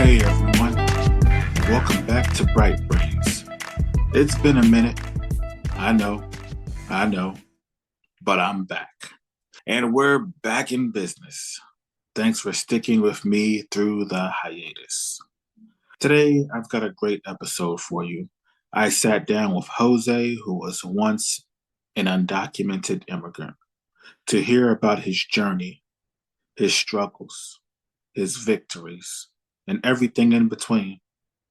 Hey everyone, welcome back to Bright Brains. It's been a minute, I know, but I'm back. And we're back in business. Thanks for sticking with me through the hiatus. Today, I've got a great episode for you. I sat down with Jose, who was once an undocumented immigrant, to hear about his journey, his struggles, his victories, and everything in between.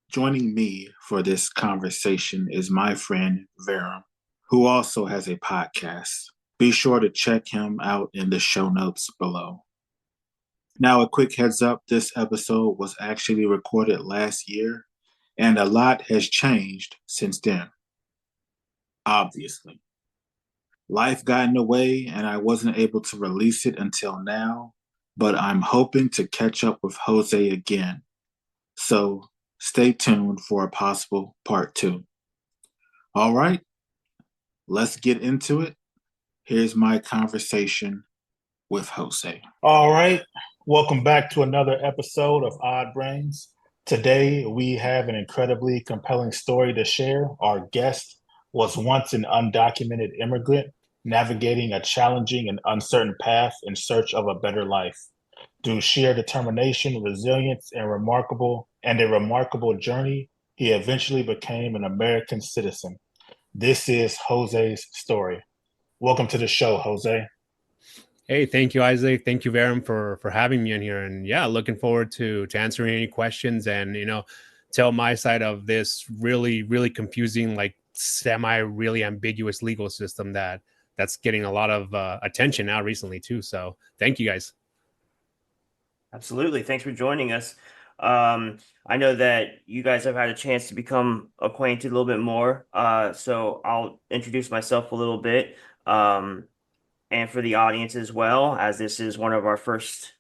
Joining me for this conversation is my friend Verum, who also has a podcast. Be sure to check him out in the show notes below. Now, a quick heads up, this episode was actually recorded last year, and a lot has changed since then. Obviously. Life got in the way, and I wasn't able to release it until now, but I'm hoping to catch up with Jose again. So stay tuned for a possible part 2. All right, let's get into it. Here's my conversation with Jose. All right, welcome back to another episode of Odd Brains. Today, we have an incredibly compelling story to share. Our guest was once an undocumented immigrant navigating a challenging and uncertain path in search of a better life. Through sheer determination, resilience, and a remarkable journey, he eventually became an American citizen. This is Jose's story. Welcome to the show, Jose. Hey, thank you, Isaac. Thank you, Verum, for having me in here. And yeah, looking forward to answering any questions and, tell my side of this really, really confusing, like really ambiguous legal system that's getting a lot of attention now recently too. So thank you guys. Absolutely. Thanks for joining us. I know that you guys have had a chance to become acquainted a little bit more. So I'll introduce myself a little bit. And for the audience as well, as this is one of our first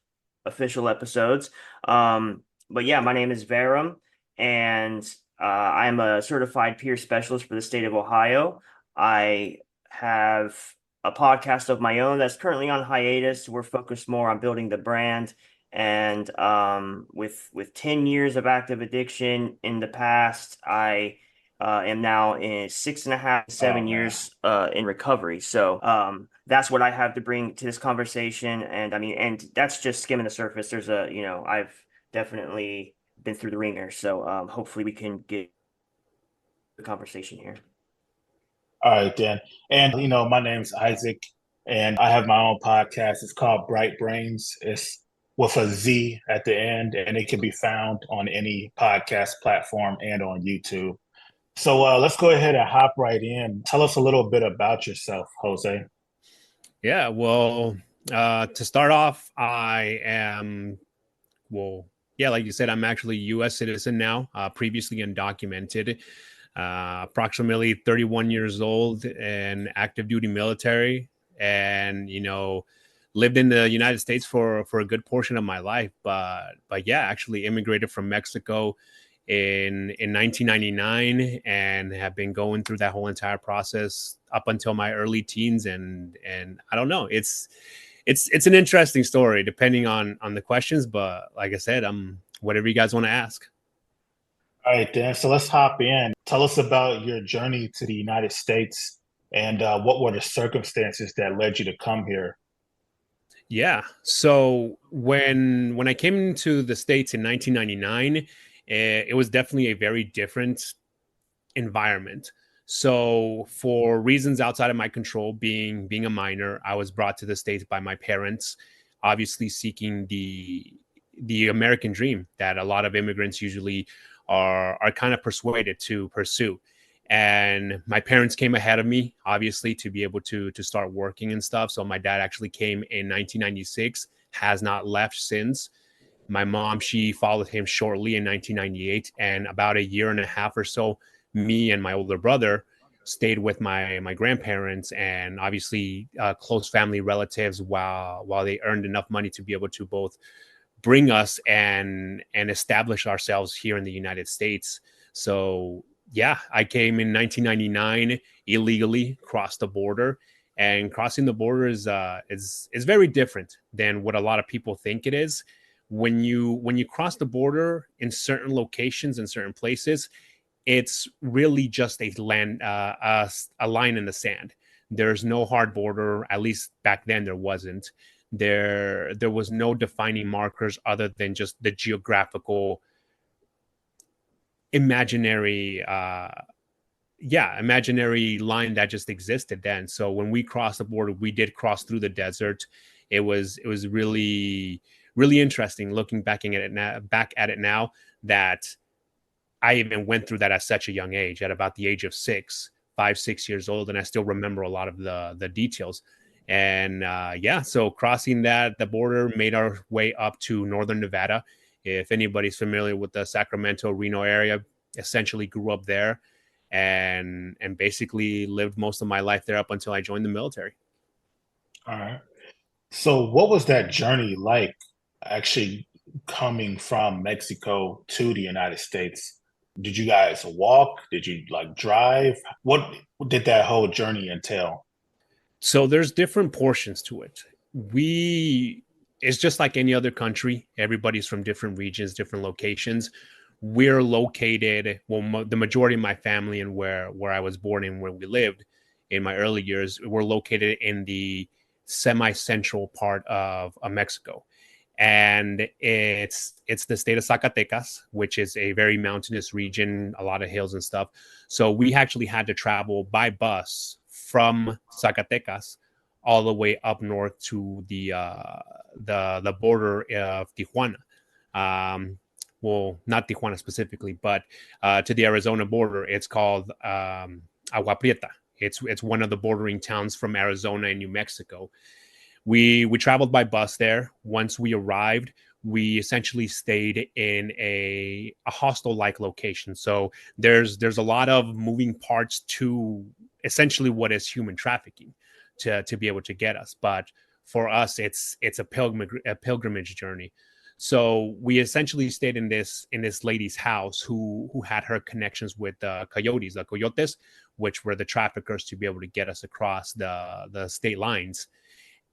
official episodes. But yeah, my name is Verum, and I'm a certified peer specialist for the state of Ohio. I have a podcast of my own that's currently on hiatus. We're focused more on building the brand. And with 10 years of active addiction in the past, I am now in 6.5, 7 years in recovery. So that's what I have to bring to this conversation. And that's just skimming the surface. There's I've definitely been through the ringer. So hopefully we can get the conversation here. All right, Dan. And, my name's Isaac, and I have my own podcast. It's called Bright Brains. It's with a Z at the end, and it can be found on any podcast platform and on YouTube. So let's go ahead and hop right in. Tell us a little bit about yourself, Jose. Yeah, well, to start off, I am, like you said, I'm actually a U.S. citizen now, previously undocumented, approximately 31 years old and active duty military, and, lived in the United States for a good portion of my life. But yeah, actually immigrated from Mexico in 1999 and have been going through that whole entire process up until my early teens. And I don't know, it's an interesting story depending on the questions, but like I said, whatever you guys want to ask. All right, Dan. So let's hop in. Tell us about your journey to the United States and what were the circumstances that led you to come here? Yeah. So when I came into the States in 1999, it was definitely a very different environment. So for reasons outside of my control, being a minor, I was brought to the States by my parents, obviously seeking the American dream that a lot of immigrants usually are kind of persuaded to pursue. And my parents came ahead of me, obviously, to be able to start working and stuff. So my dad actually came in 1996, has not left since. My mom, she followed him shortly in 1998. And about a year and a half or so, me and my older brother stayed with my grandparents and obviously close family relatives while they earned enough money to be able to both bring us and establish ourselves here in the United States. So yeah, I came in 1999 illegally, crossed the border, and crossing the border is very different than what a lot of people think it is. when you cross the border in certain locations in certain places, it's really just a line in the sand. There's no hard border. At least back then there wasn't. There was no defining markers other than just the geographical imaginary imaginary line that just existed then. So when we crossed the border, we did cross through the desert. It was really really interesting looking back at it now, that I even went through that at such a young age, at about the age of 6 years old, and I still remember a lot of the details. And so crossing the border, made our way up to northern Nevada. If anybody's familiar with the Sacramento, Reno area, essentially grew up there, and basically lived most of my life there up until I joined the military. All right. So what was that journey like, actually coming from Mexico to the United States? Did you guys walk? Did you like drive? What did that whole journey entail? So there's different portions to it. We It's just like any other country. Everybody's from different regions, different locations. We're located, well, the majority of my family and where I was born and where we lived in my early years, we're located in the semi-central part of Mexico. And it's the state of Zacatecas, which is a very mountainous region, a lot of hills and stuff. So we actually had to travel by bus from Zacatecas all the way up north to the border of Tijuana. Well, not Tijuana specifically, but to the Arizona border. It's called Agua Prieta. It's one of the bordering towns from Arizona and New Mexico. We traveled by bus there. Once we arrived, we essentially stayed in a hostel-like location. So there's a lot of moving parts to essentially what is human trafficking to be able to get us. But for us, it's a pilgrimage journey. So we essentially stayed in this lady's house who had her connections with the coyotes, which were the traffickers to be able to get us across the state lines.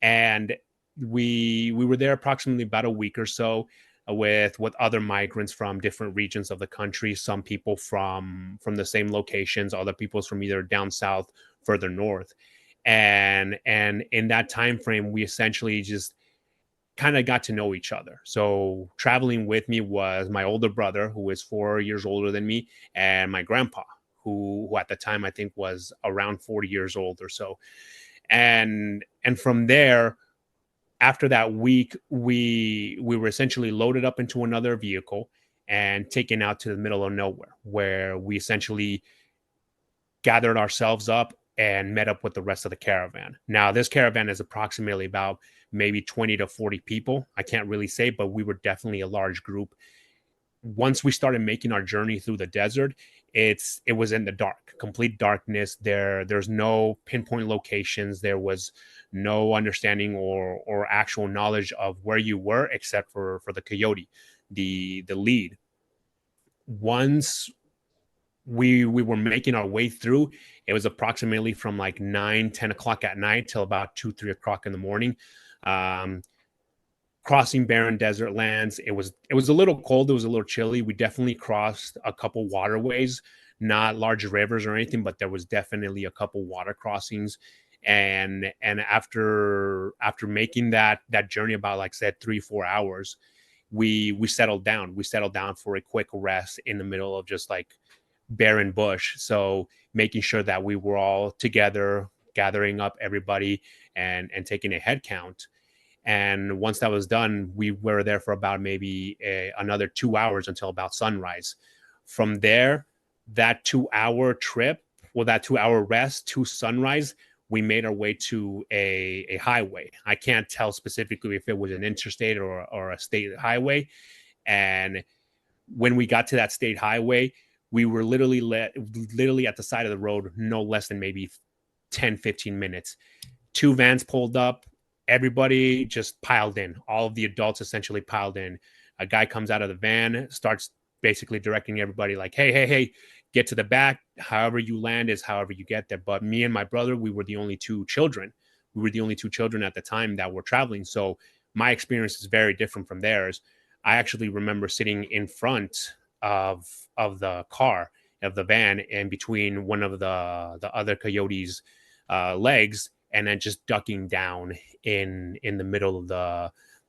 And we were there approximately about a week or so with other migrants from different regions of the country. Some people from the same locations, other people from either down south, further north. And in that time frame, we essentially just kind of got to know each other. So traveling with me was my older brother, who is 4 years older than me, and my grandpa, who at the time I think was around 40 years old or so. And from there, after that week, we were essentially loaded up into another vehicle and taken out to the middle of nowhere, where we essentially gathered ourselves up and met up with the rest of the caravan. Now, this caravan is approximately about maybe 20 to 40 people. I can't really say, but we were definitely a large group. Once we started making our journey through the desert, it was in the dark, complete darkness. There's no pinpoint locations. There was no understanding or actual knowledge of where you were, except for the coyote, the lead. Once we were making our way through, it was approximately from like 9-10 o'clock at night till about 2-3 o'clock in the morning. Crossing barren desert lands. It was a little cold. It was a little chilly. We definitely crossed a couple waterways, not large rivers or anything, but there was definitely a couple water crossings. And after making that journey, about, like I said, 3-4 hours, we settled down. We settled down for a quick rest in the middle of just like barren bush. So making sure that we were all together, gathering up everybody and taking a head count. And once that was done, we were there for about maybe another 2 hours until about sunrise. From there, that 2-hour trip, well, that 2-hour rest to sunrise, we made our way to a highway. I can't tell specifically if it was an interstate or a state highway. And when we got to that state highway, we were literally at the side of the road, no less than maybe 10-15 minutes. 2 vans pulled up. Everybody just piled in. All of the adults essentially piled in. A guy comes out of the van, starts basically directing everybody like, hey, get to the back. However you land is however you get there. But me and my brother, we were the only 2 children. We were the only 2 children at the time that were traveling. So my experience is very different from theirs. I actually remember sitting in front of the car, of the van, and between one of the other coyotes' legs, and then just ducking down in the middle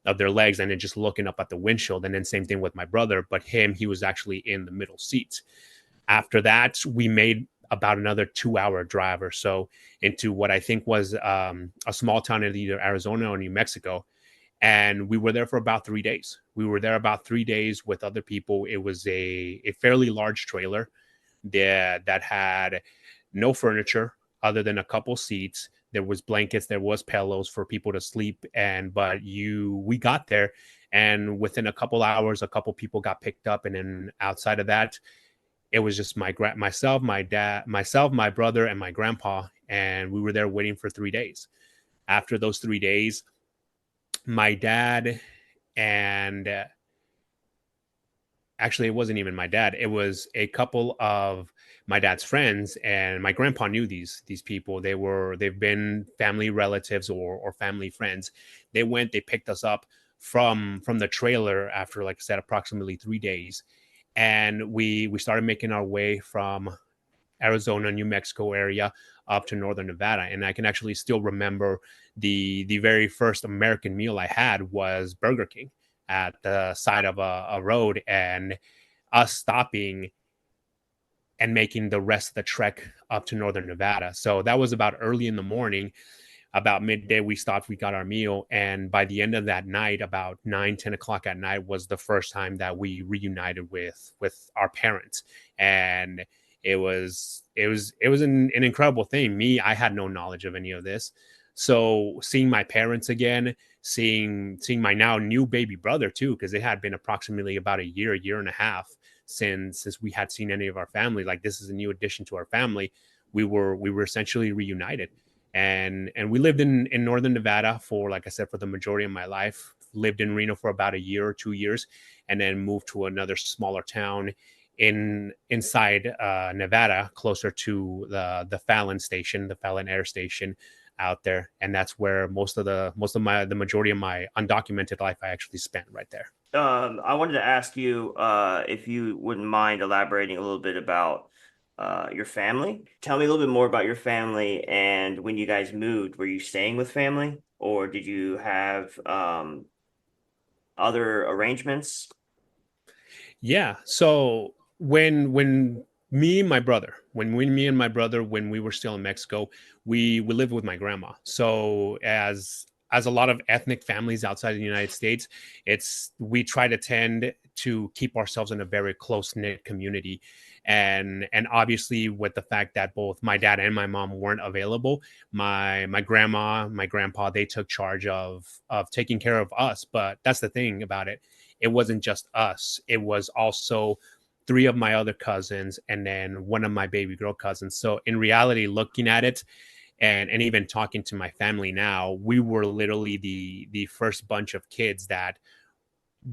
of their legs, and then just looking up at the windshield. And then same thing with my brother, but he was actually in the middle seat. After that, we made about another 2 hour drive or so into what I think was a small town in either Arizona or New Mexico. And we were there for about 3 days. We were there about 3 days with other people. It was a fairly large trailer that had no furniture other than a couple seats. There was blankets, there was pillows for people to sleep. And but we got there, and within a couple hours, a couple people got picked up, and then outside of that, it was just myself, my dad, myself, my brother, and my grandpa, and we were there waiting for 3 days. After those 3 days, my dad and actually, it wasn't even my dad. It was a couple of my dad's friends, and my grandpa knew these people. They've been family relatives or family friends. They picked us up from the trailer after, like I said, approximately 3 days, and we started making our way from Arizona, New Mexico area up to northern Nevada. And I can actually still remember the very first American meal I had was Burger King at the side of a road, and us stopping and making the rest of the trek up to northern Nevada. So that was about early in the morning. About midday, we stopped, we got our meal. And by the end of that night, about 9, 10 o'clock at night, was the first time that we reunited with our parents. And it was an incredible thing. I had no knowledge of any of this. So seeing my parents again, seeing my now new baby brother too, because it had been approximately about a year and a half since we had seen any of our family. Like, this is a new addition to our family. We were essentially reunited. And we lived in northern Nevada for, like I said, for the majority of my life. Lived in Reno for about a year or 2 years, and then moved to another smaller town inside Nevada, closer to the Fallon station, the Fallon Air Station out there. And that's where the majority of my undocumented life I actually spent, right there. I wanted to ask you if you wouldn't mind elaborating a little bit about your family. Tell me a little bit more about your family, and when you guys moved, were you staying with family, or did you have other arrangements? Yeah. So when me and my brother, when we were still in Mexico, we lived with my grandma. So as a lot of ethnic families outside of the United States, we try to tend to keep ourselves in a very close knit community. And obviously, with the fact that both my dad and my mom weren't available, my grandma, my grandpa, they took charge of taking care of us. But that's the thing about it. It wasn't just us. It was also three of my other cousins and then one of my baby girl cousins. So in reality, looking at it, and even talking to my family now, we were literally the first bunch of kids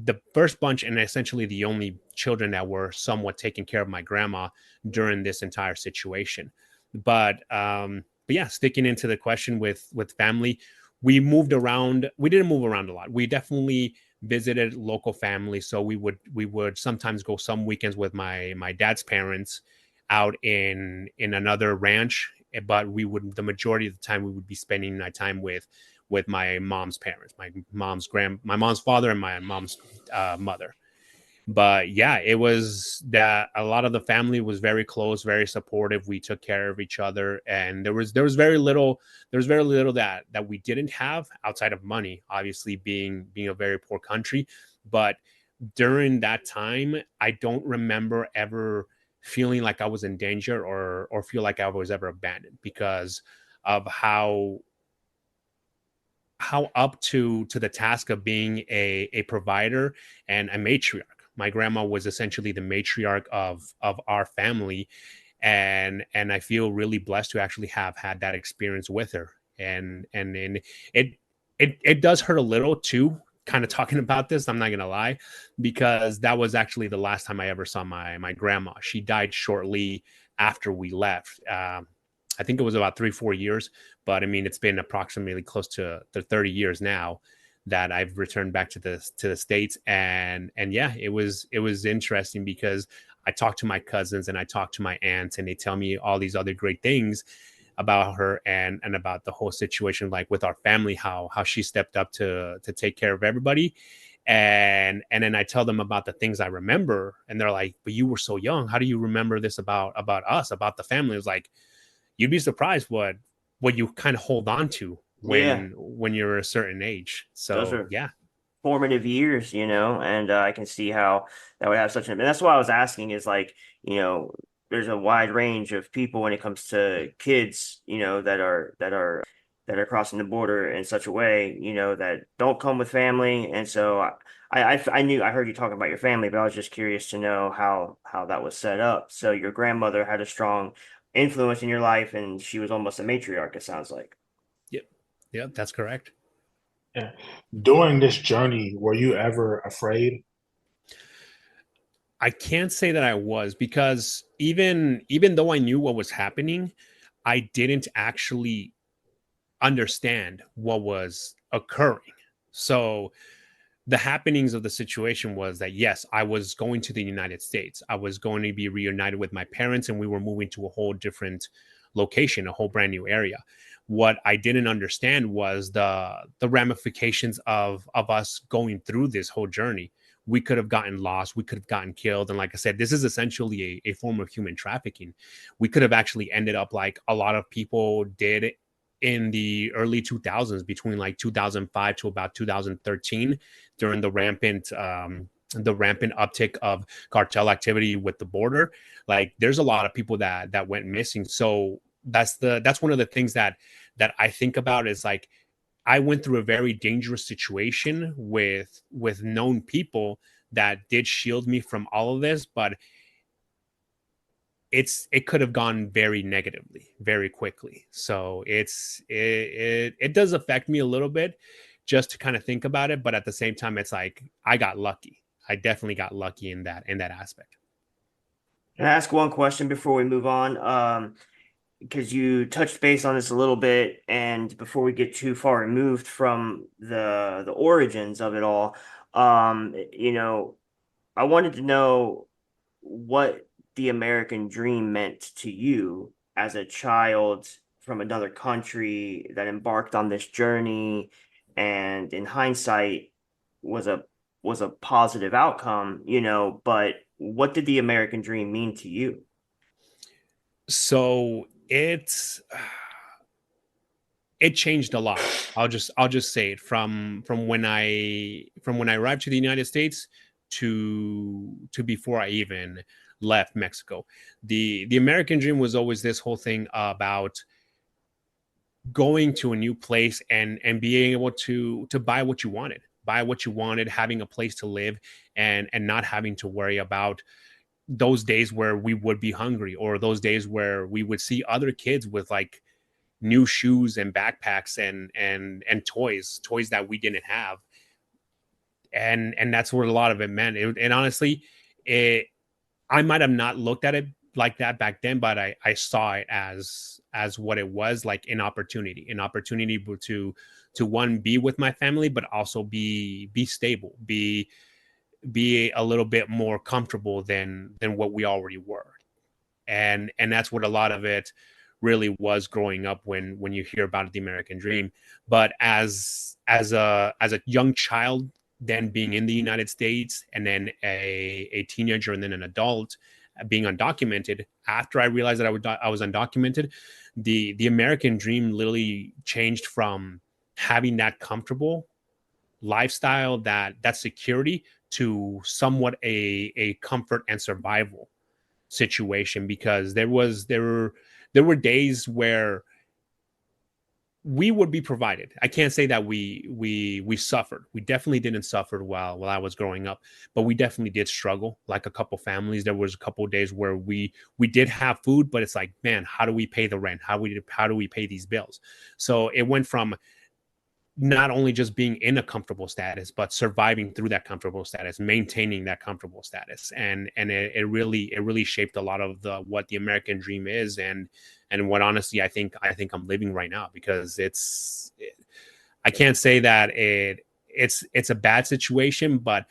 the first bunch, and essentially the only children that were somewhat taking care of my grandma during this entire situation. But yeah, sticking into the question with family, we moved around. We didn't move around a lot. We definitely visited local families. So we would sometimes go some weekends with my dad's parents out in another ranch, but the majority of the time we would be spending my time with my mom's parents, my mom's father and my mom's mother. But yeah, it was that a lot of the family was very close, very supportive. We took care of each other, and there was very little that we didn't have outside of money, obviously being a very poor country. But during that time, I don't remember ever feeling like I was in danger or feel like I was ever abandoned, because of how up to the task of being a provider and a matriarch. My grandma was essentially the matriarch of our family, and I feel really blessed to actually have had that experience with her. And it it does hurt a little too, kind of talking about this. I'm not gonna lie, because that was actually the last time I ever saw my grandma. She died shortly after we left. I think it was about 3 4 years, but I mean, it's been approximately close to 30 years now that I've returned back to the States. And yeah, it was interesting because I talked to my cousins and I talked to my aunts, and they tell me all these other great things about her and about the whole situation, like with our family, how she stepped up to take care of everybody. And then I tell them about the things I remember, and they're like, but you were so young, how do you remember this about us, about the family? It's like, you'd be surprised what you kind of hold on to Yeah, when you're a certain age. those So are yeah. formative years, and I can see how that would have such an. And that's why I was asking is like, there's a wide range of people when it comes to kids, that are crossing the border in such a way, that don't come with family. And so I heard you talking about your family, but I was just curious to know how that was set up. So your grandmother had a strong influence in your life, and she was almost a matriarch, it sounds like. Yep. Yep, that's correct. Yeah. During this journey, were you ever afraid? I can't say that I was, because even though I knew what was happening, I didn't actually understand what was occurring. So the happenings of the situation was that, yes, I was going to the United States. I was going to be reunited with my parents, and we were moving to a whole different location, a whole brand new area. What I didn't understand was the ramifications of us going through this whole journey. We could have gotten lost, we could have gotten killed, and like I said, this is essentially a form of human trafficking. We could have actually ended up like a lot of people did in the early 2000s, between like 2005 to about 2013, during the rampant uptick of cartel activity with the border. Like, there's a lot of people that went missing. So that's one of the things that I think about, is like, I went through a very dangerous situation with known people that did shield me from all of this, but it could have gone very negatively very quickly. So it does affect me a little bit, just to kind of think about it. But at the same time, it's like, I got lucky. I definitely got lucky in that aspect. Can I ask one question before we move on? Because you touched base on this a little bit, and before we get too far removed from the origins of it all, I wanted to know what the American dream meant to you as a child from another country that embarked on this journey, and in hindsight was a positive outcome, but what did the American dream mean to you? So it changed a lot. I'll just say it, from when I arrived to the United States to before I even left Mexico. The American dream was always this whole thing about going to a new place and being able to buy what you wanted, having a place to live, and not having to worry about those days where we would be hungry, or those days where we would see other kids with like new shoes and backpacks and toys that we didn't have. And that's what a lot of it meant. And honestly, it I might have not looked at it like that back then, but I saw it as what it was, like an opportunity to one, be with my family, but also be stable, be a little bit more comfortable than what we already were. And that's what a lot of it really was growing up, when you hear about the American dream. But as a young child, then being in the United States, and then a teenager, and then an adult, being undocumented, after I realized that I was undocumented, the American dream literally changed from having that comfortable lifestyle, that security, to somewhat a comfort and survival situation. Because there were days where we would be provided. I can't say that we suffered. We definitely didn't suffer while I was growing up, but we definitely did struggle. Like a couple families, there was a couple of days where we did have food, but it's like, man, how do we pay the rent? How do we pay these bills? So it went from not only just being in a comfortable status, but surviving through that comfortable status, maintaining that comfortable status. And it really shaped a lot of what the American dream is, and what honestly I think I'm living right now. Because I can't say that it's a bad situation, but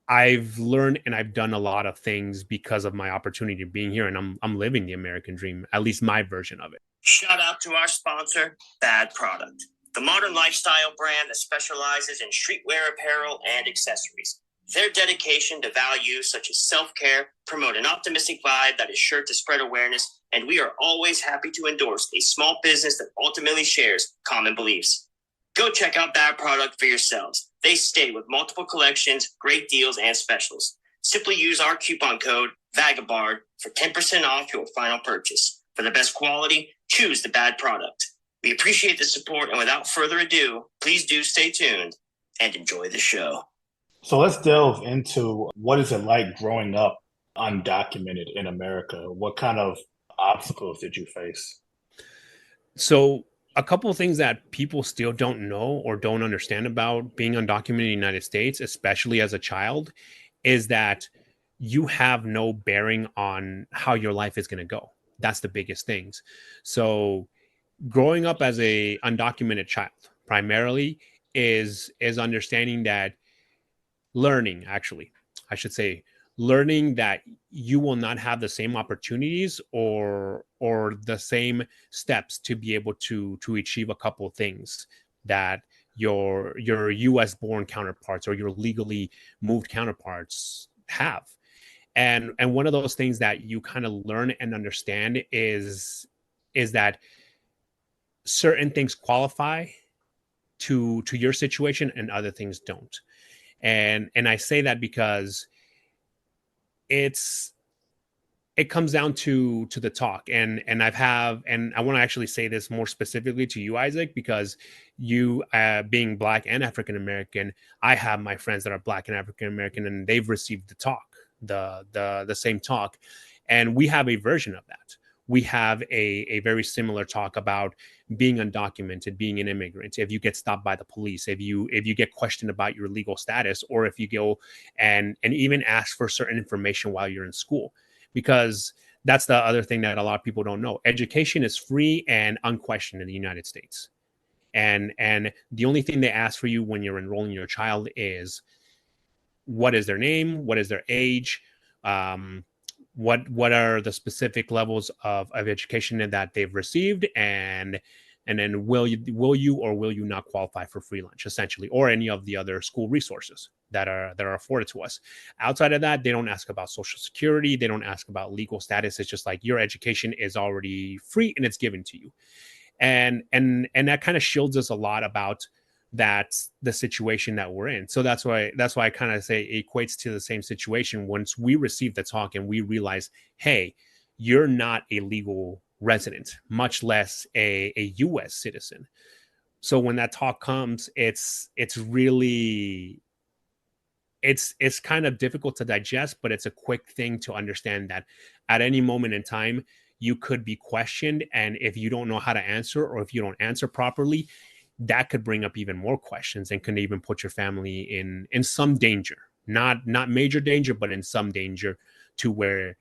I've learned and I've done a lot of things because of my opportunity of being here, and I'm living the American dream, at least my version of it. Shout out to our sponsor, Bad Product, the modern lifestyle brand that specializes in streetwear apparel and accessories. Their dedication to values such as self-care promote an optimistic vibe that is sure to spread awareness, and we are always happy to endorse a small business that ultimately shares common beliefs. Go check out Bad Product for yourselves. They stay with multiple collections, great deals, and specials. Simply use our coupon code VAGABARD for 10% off your final purchase. For the best quality, choose the Bad Product. We appreciate the support, and without further ado, please do stay tuned and enjoy the show. So let's delve into what is it like growing up undocumented in America? What kind of obstacles did you face? So a couple of things that people still don't know or don't understand about being undocumented in the United States, especially as a child, is that you have no bearing on how your life is going to go. That's the biggest things. So growing up as a undocumented child primarily is understanding that learning that you will not have the same opportunities or the same steps to be able to achieve a couple of things that your US born counterparts or your legally moved counterparts have. And one of those things that you kind of learn and understand is that certain things qualify to your situation and other things don't. And I say that because it comes down to the talk, and I want to actually say this more specifically to you, Isaac, because you being Black and African American, I have my friends that are Black and African American, and they've received the same talk, and we have a version of that. We have a very similar talk about being undocumented, being an immigrant. If you get stopped by the police, if you get questioned about your legal status, or if you go and even ask for certain information while you're in school, because that's the other thing that a lot of people don't know. Education is free and unquestioned in the United States, and the only thing they ask for you when you're enrolling your child is what is their name, what is their age, what are the specific levels of education that they've received, and then will you or will you not qualify for free lunch, essentially, or any of the other school resources that are afforded to us. Outside of that, they don't ask about Social Security, they don't ask about legal status. It's just like your education is already free and it's given to you, and that kind of shields us a lot about that's the situation that we're in. So that's why I kind of say it equates to the same situation. Once we receive the talk and we realize, hey, you're not a legal resident, much less a US citizen. So when that talk comes, it's really it's kind of difficult to digest, but it's a quick thing to understand that at any moment in time you could be questioned, and if you don't know how to answer, or if you don't answer properly, that could bring up even more questions and can even put your family in some danger, not major danger, but in some danger, to where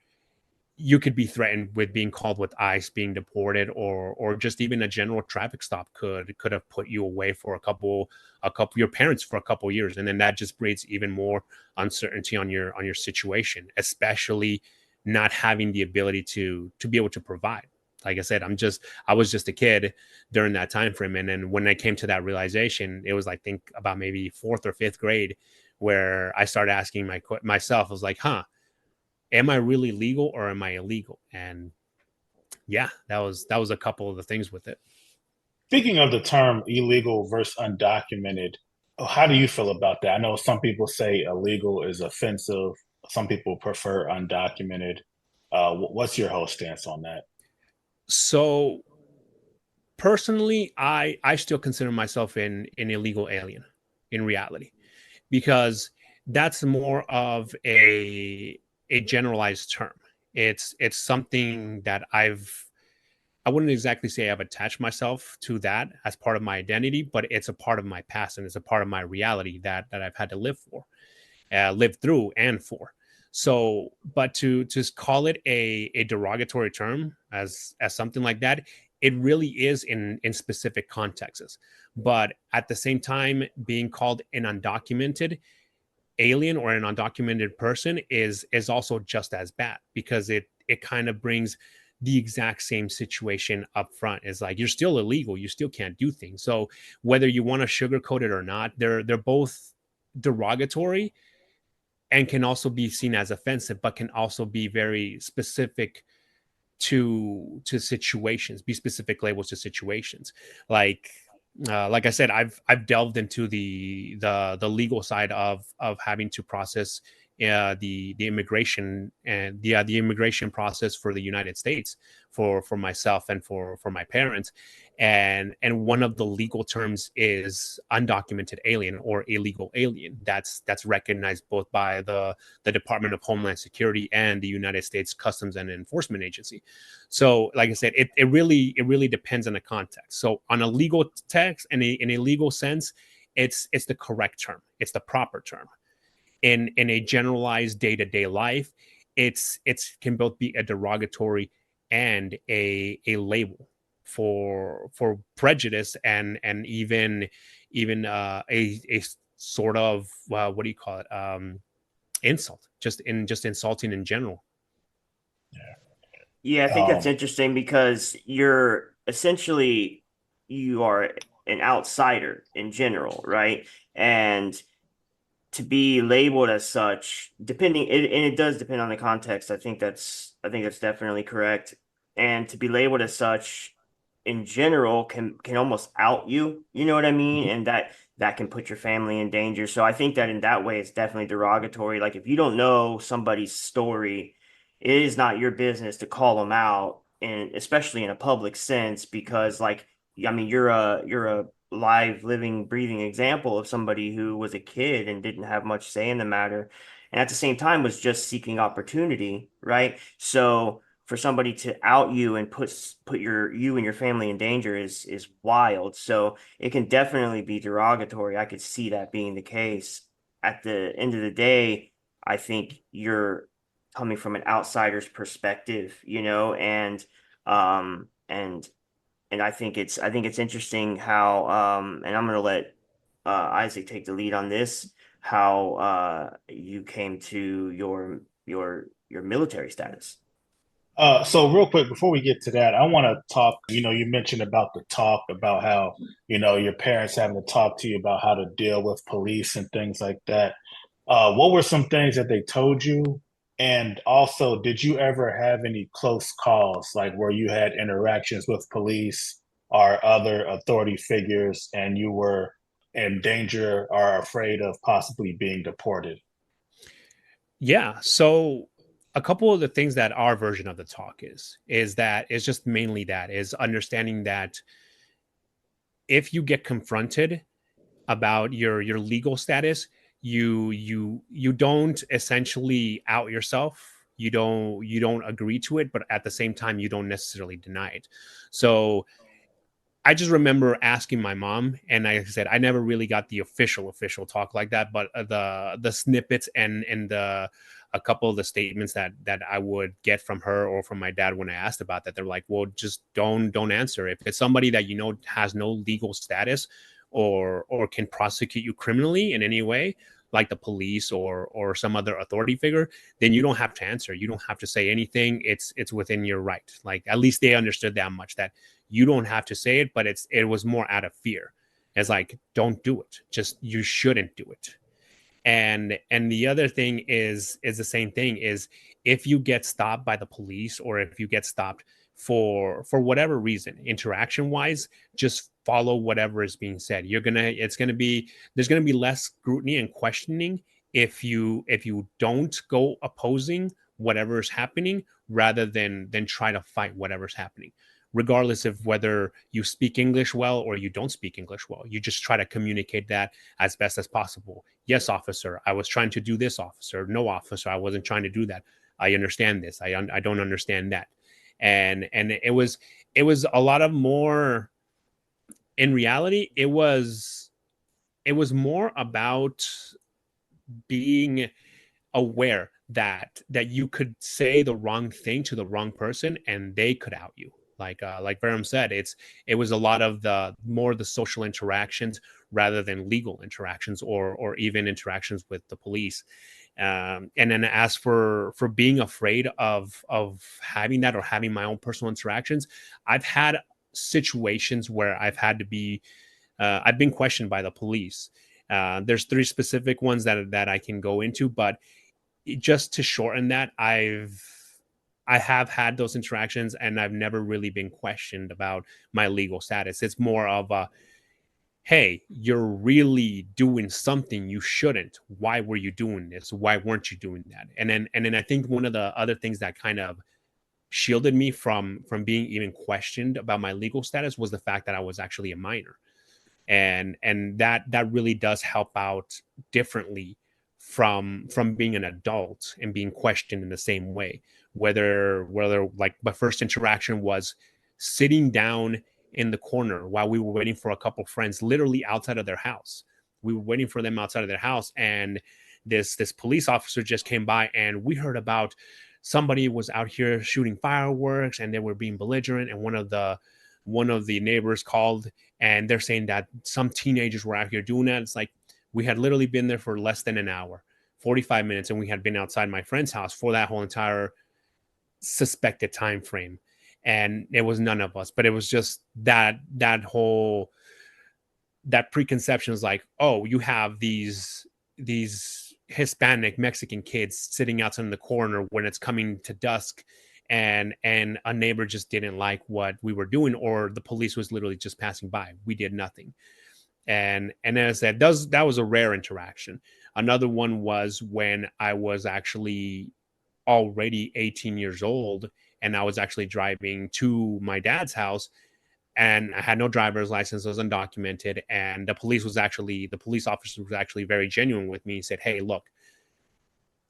you could be threatened with being called with ICE, being deported, or just even a general traffic stop could have put you away for a couple your parents for a couple years, and then that just breeds even more uncertainty on your situation, especially not having the ability to be able to provide. Like I said, I was just a kid during that time frame. And then when I came to that realization, it was like, think about maybe 4th or 5th grade, where I started asking myself, I was like, am I really legal or am I illegal? And yeah, that was a couple of the things with it. Speaking of the term illegal versus undocumented, how do you feel about that? I know some people say illegal is offensive. Some people prefer undocumented. What's your whole stance on that? So personally, I still consider myself an illegal alien in reality, because that's more of a generalized term. It's something that I wouldn't exactly say I've attached myself to that as part of my identity, but it's a part of my past and it's a part of my reality that I've had to live through and for. So, but to call it a derogatory term as something like that, it really is in specific contexts. But at the same time, being called an undocumented alien or an undocumented person is also just as bad, because it kind of brings the exact same situation up front. Is like, you're still illegal, you still can't do things. So whether you want to sugarcoat it or not, they're both derogatory and can also be seen as offensive, but can also be very specific to situations, be specific labels to situations. Like I said, I've delved into the legal side of having to process the immigration and the immigration process for the United States for myself and for my parents. And one of the legal terms is undocumented alien or illegal alien. That's recognized both by the Department of Homeland Security and the United States Customs and Enforcement Agency. So, like I said, it really depends on the context. So, on a legal text and in a legal sense, it's the correct term, it's the proper term. In a generalized day to day life, it's can both be a derogatory and a label for prejudice and even a sort of what do you call it, insult, just insulting in general. Yeah, I think that's interesting because you are an outsider in general, right? And to be labeled as such, and it does depend on the context. I think that's definitely correct. And to be labeled as such in general can almost out you, you know what I mean? And that can put your family in danger. So I think that in that way it's definitely derogatory. Like if you don't know somebody's story, it is not your business to call them out, and especially in a public sense, because like I mean you're a live, living, breathing example of somebody who was a kid and didn't have much say in the matter, and at the same time was just seeking opportunity, right? So for somebody to out you and put you and your family in danger is wild. So it can definitely be derogatory. I could see that being the case. At the end of the day, I think you're coming from an outsider's perspective, um and and I think it's interesting how and I'm gonna let Isaac take the lead on this, how you came to your military status. So real quick, before we get to that, I want to talk, you mentioned about the talk about how, your parents having to talk to you about how to deal with police and things like that. What were some things that they told you? And also, did you ever have any close calls, like where you had interactions with police or other authority figures and you were in danger or afraid of possibly being deported? Yeah. So a couple of the things that our version of the talk is that is just mainly that is understanding that if you get confronted about your legal status, you don't essentially out yourself. You don't agree to it, but at the same time, you don't necessarily deny it. So I just remember asking my mom, and like I said, I never really got the official talk like that, but the snippets and the a couple of the statements that I would get from her or from my dad when I asked about that, they're like, "Well, just don't answer. If it's somebody that you know has no legal status or can prosecute you criminally in any way, like the police or some other authority figure, then you don't have to answer. You don't have to say anything. It's within your right." Like at least they understood that much, that you don't have to say it, but it was more out of fear. It's like, don't do it. Just you shouldn't do it. And the other thing is the same thing, is if you get stopped by the police or if you get stopped for whatever reason, interaction wise, just follow whatever is being said. It's gonna be There's gonna be less scrutiny and questioning if you don't go opposing whatever is happening, rather than try to fight whatever's happening, regardless of whether you speak English well or you don't speak English well. You just try to communicate that as best as possible. Yes, officer, I was trying to do this. Officer, no, officer, I wasn't trying to do that. I understand this. I don't understand that. And it was a lot of more. In reality, it was more about being aware that you could say the wrong thing to the wrong person and they could out you. Like Verum said, it was a lot of the social interactions rather than legal interactions or even interactions with the police. And then as for being afraid of having that or having my own personal interactions, I've had situations where I've been questioned by the police. There's three specific ones that I can go into, but just to shorten that, I have had those interactions and I've never really been questioned about my legal status. It's more of a, hey, you're really doing something you shouldn't. Why were you doing this? Why weren't you doing that? And then I think one of the other things that kind of shielded me from being even questioned about my legal status was the fact that I was actually a minor. And that really does help out differently from being an adult and being questioned in the same way. Whether like my first interaction was sitting down in the corner while we were waiting for a couple friends literally outside of their house. We were waiting for them outside of their house, and this police officer just came by, and we heard about somebody was out here shooting fireworks and they were being belligerent, and one of the neighbors called, and they're saying that some teenagers were out here doing that. It's like we had literally been there for less than an hour, 45 minutes, and we had been outside my friend's house for that whole entire suspected time frame. And it was none of us, but it was just that preconception is like, oh, you have these Hispanic Mexican kids sitting outside in the corner when it's coming to dusk, and a neighbor just didn't like what we were doing, or the police was literally just passing by. We did nothing. And as I said, that was a rare interaction. Another one was when I was actually already 18 years old, and I was actually driving to my dad's house, and I had no driver's license, I was undocumented, and the police officer was actually very genuine with me. He said, hey, look,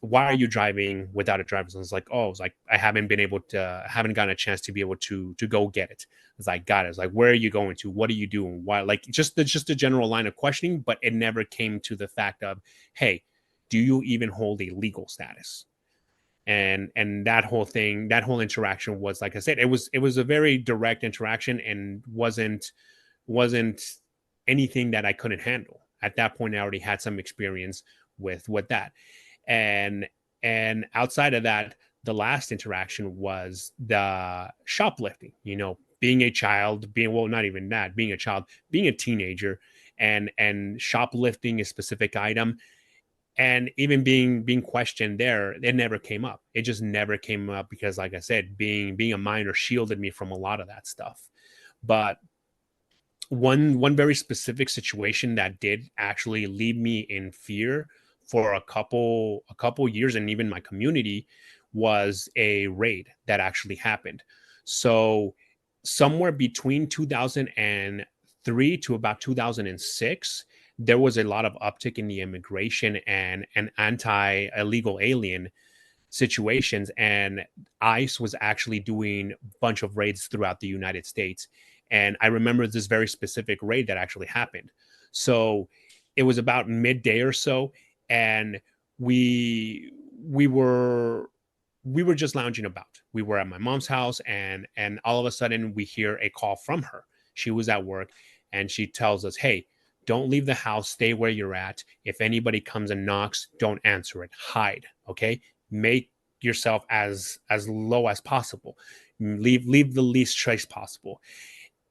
why are you driving without a driver's license? Like, oh, it's like, I haven't gotten a chance to be able to go get it. It's like, got it. It's like, where are you going to? What are you doing? Why? Like, just a general line of questioning, but it never came to the fact of, hey, do you even hold a legal status? And that whole interaction was, like I said, it was a very direct interaction, and wasn't anything that I couldn't handle. At that point, I already had some experience with that. And outside of that, the last interaction was the shoplifting. Being a child, not even that, being a child, being a teenager, and shoplifting a specific item, and even being questioned there, it never came up. It just never came up because, like I said, being a minor shielded me from a lot of that stuff. But one very specific situation that did actually leave me in fear for a couple years, and even my community, was a raid that actually happened. So somewhere between 2003 to about 2006, there was a lot of uptick in the immigration and anti-illegal alien situations, and ICE was actually doing a bunch of raids throughout the United States. And I remember this very specific raid that actually happened. So it was about midday or so, and we were just lounging about. We were at my mom's house, and all of a sudden we hear a call from her. She was at work, and she tells us, hey, don't leave the house, stay where you're at. If anybody comes and knocks, don't answer it, hide. Okay, make yourself as low as possible, leave the least trace possible.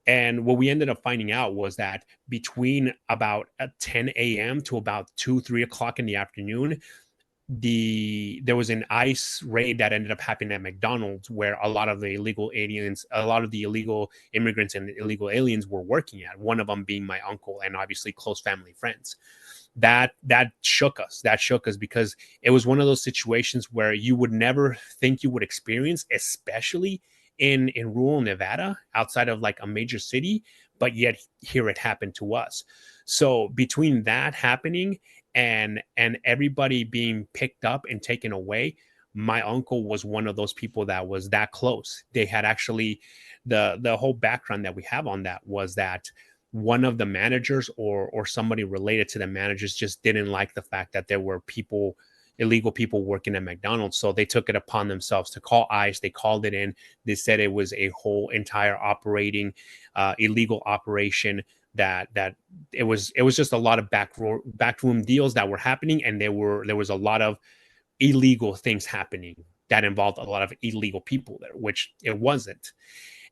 And what we ended up finding out was that between about 10 a.m. to about 3 o'clock in the afternoon, there was an ICE raid that ended up happening at McDonald's, where a lot of the illegal immigrants and illegal aliens were working at, one of them being my uncle and obviously close family friends. That shook us. Because it was one of those situations where you would never think you would experience, especially in rural Nevada, outside of like a major city, but yet here it happened to us. So between that happening and everybody being picked up and taken away, my uncle was one of those people that was that close. They had actually, the whole background that we have on that was that one of the managers or somebody related to the managers just didn't like the fact that there were people illegal people working at McDonald's. So they took it upon themselves to call ICE. They called it in. They said it was a whole entire operating illegal operation, that it was just a lot of backroom deals that were happening, and there was a lot of illegal things happening that involved a lot of illegal people there, which it wasn't.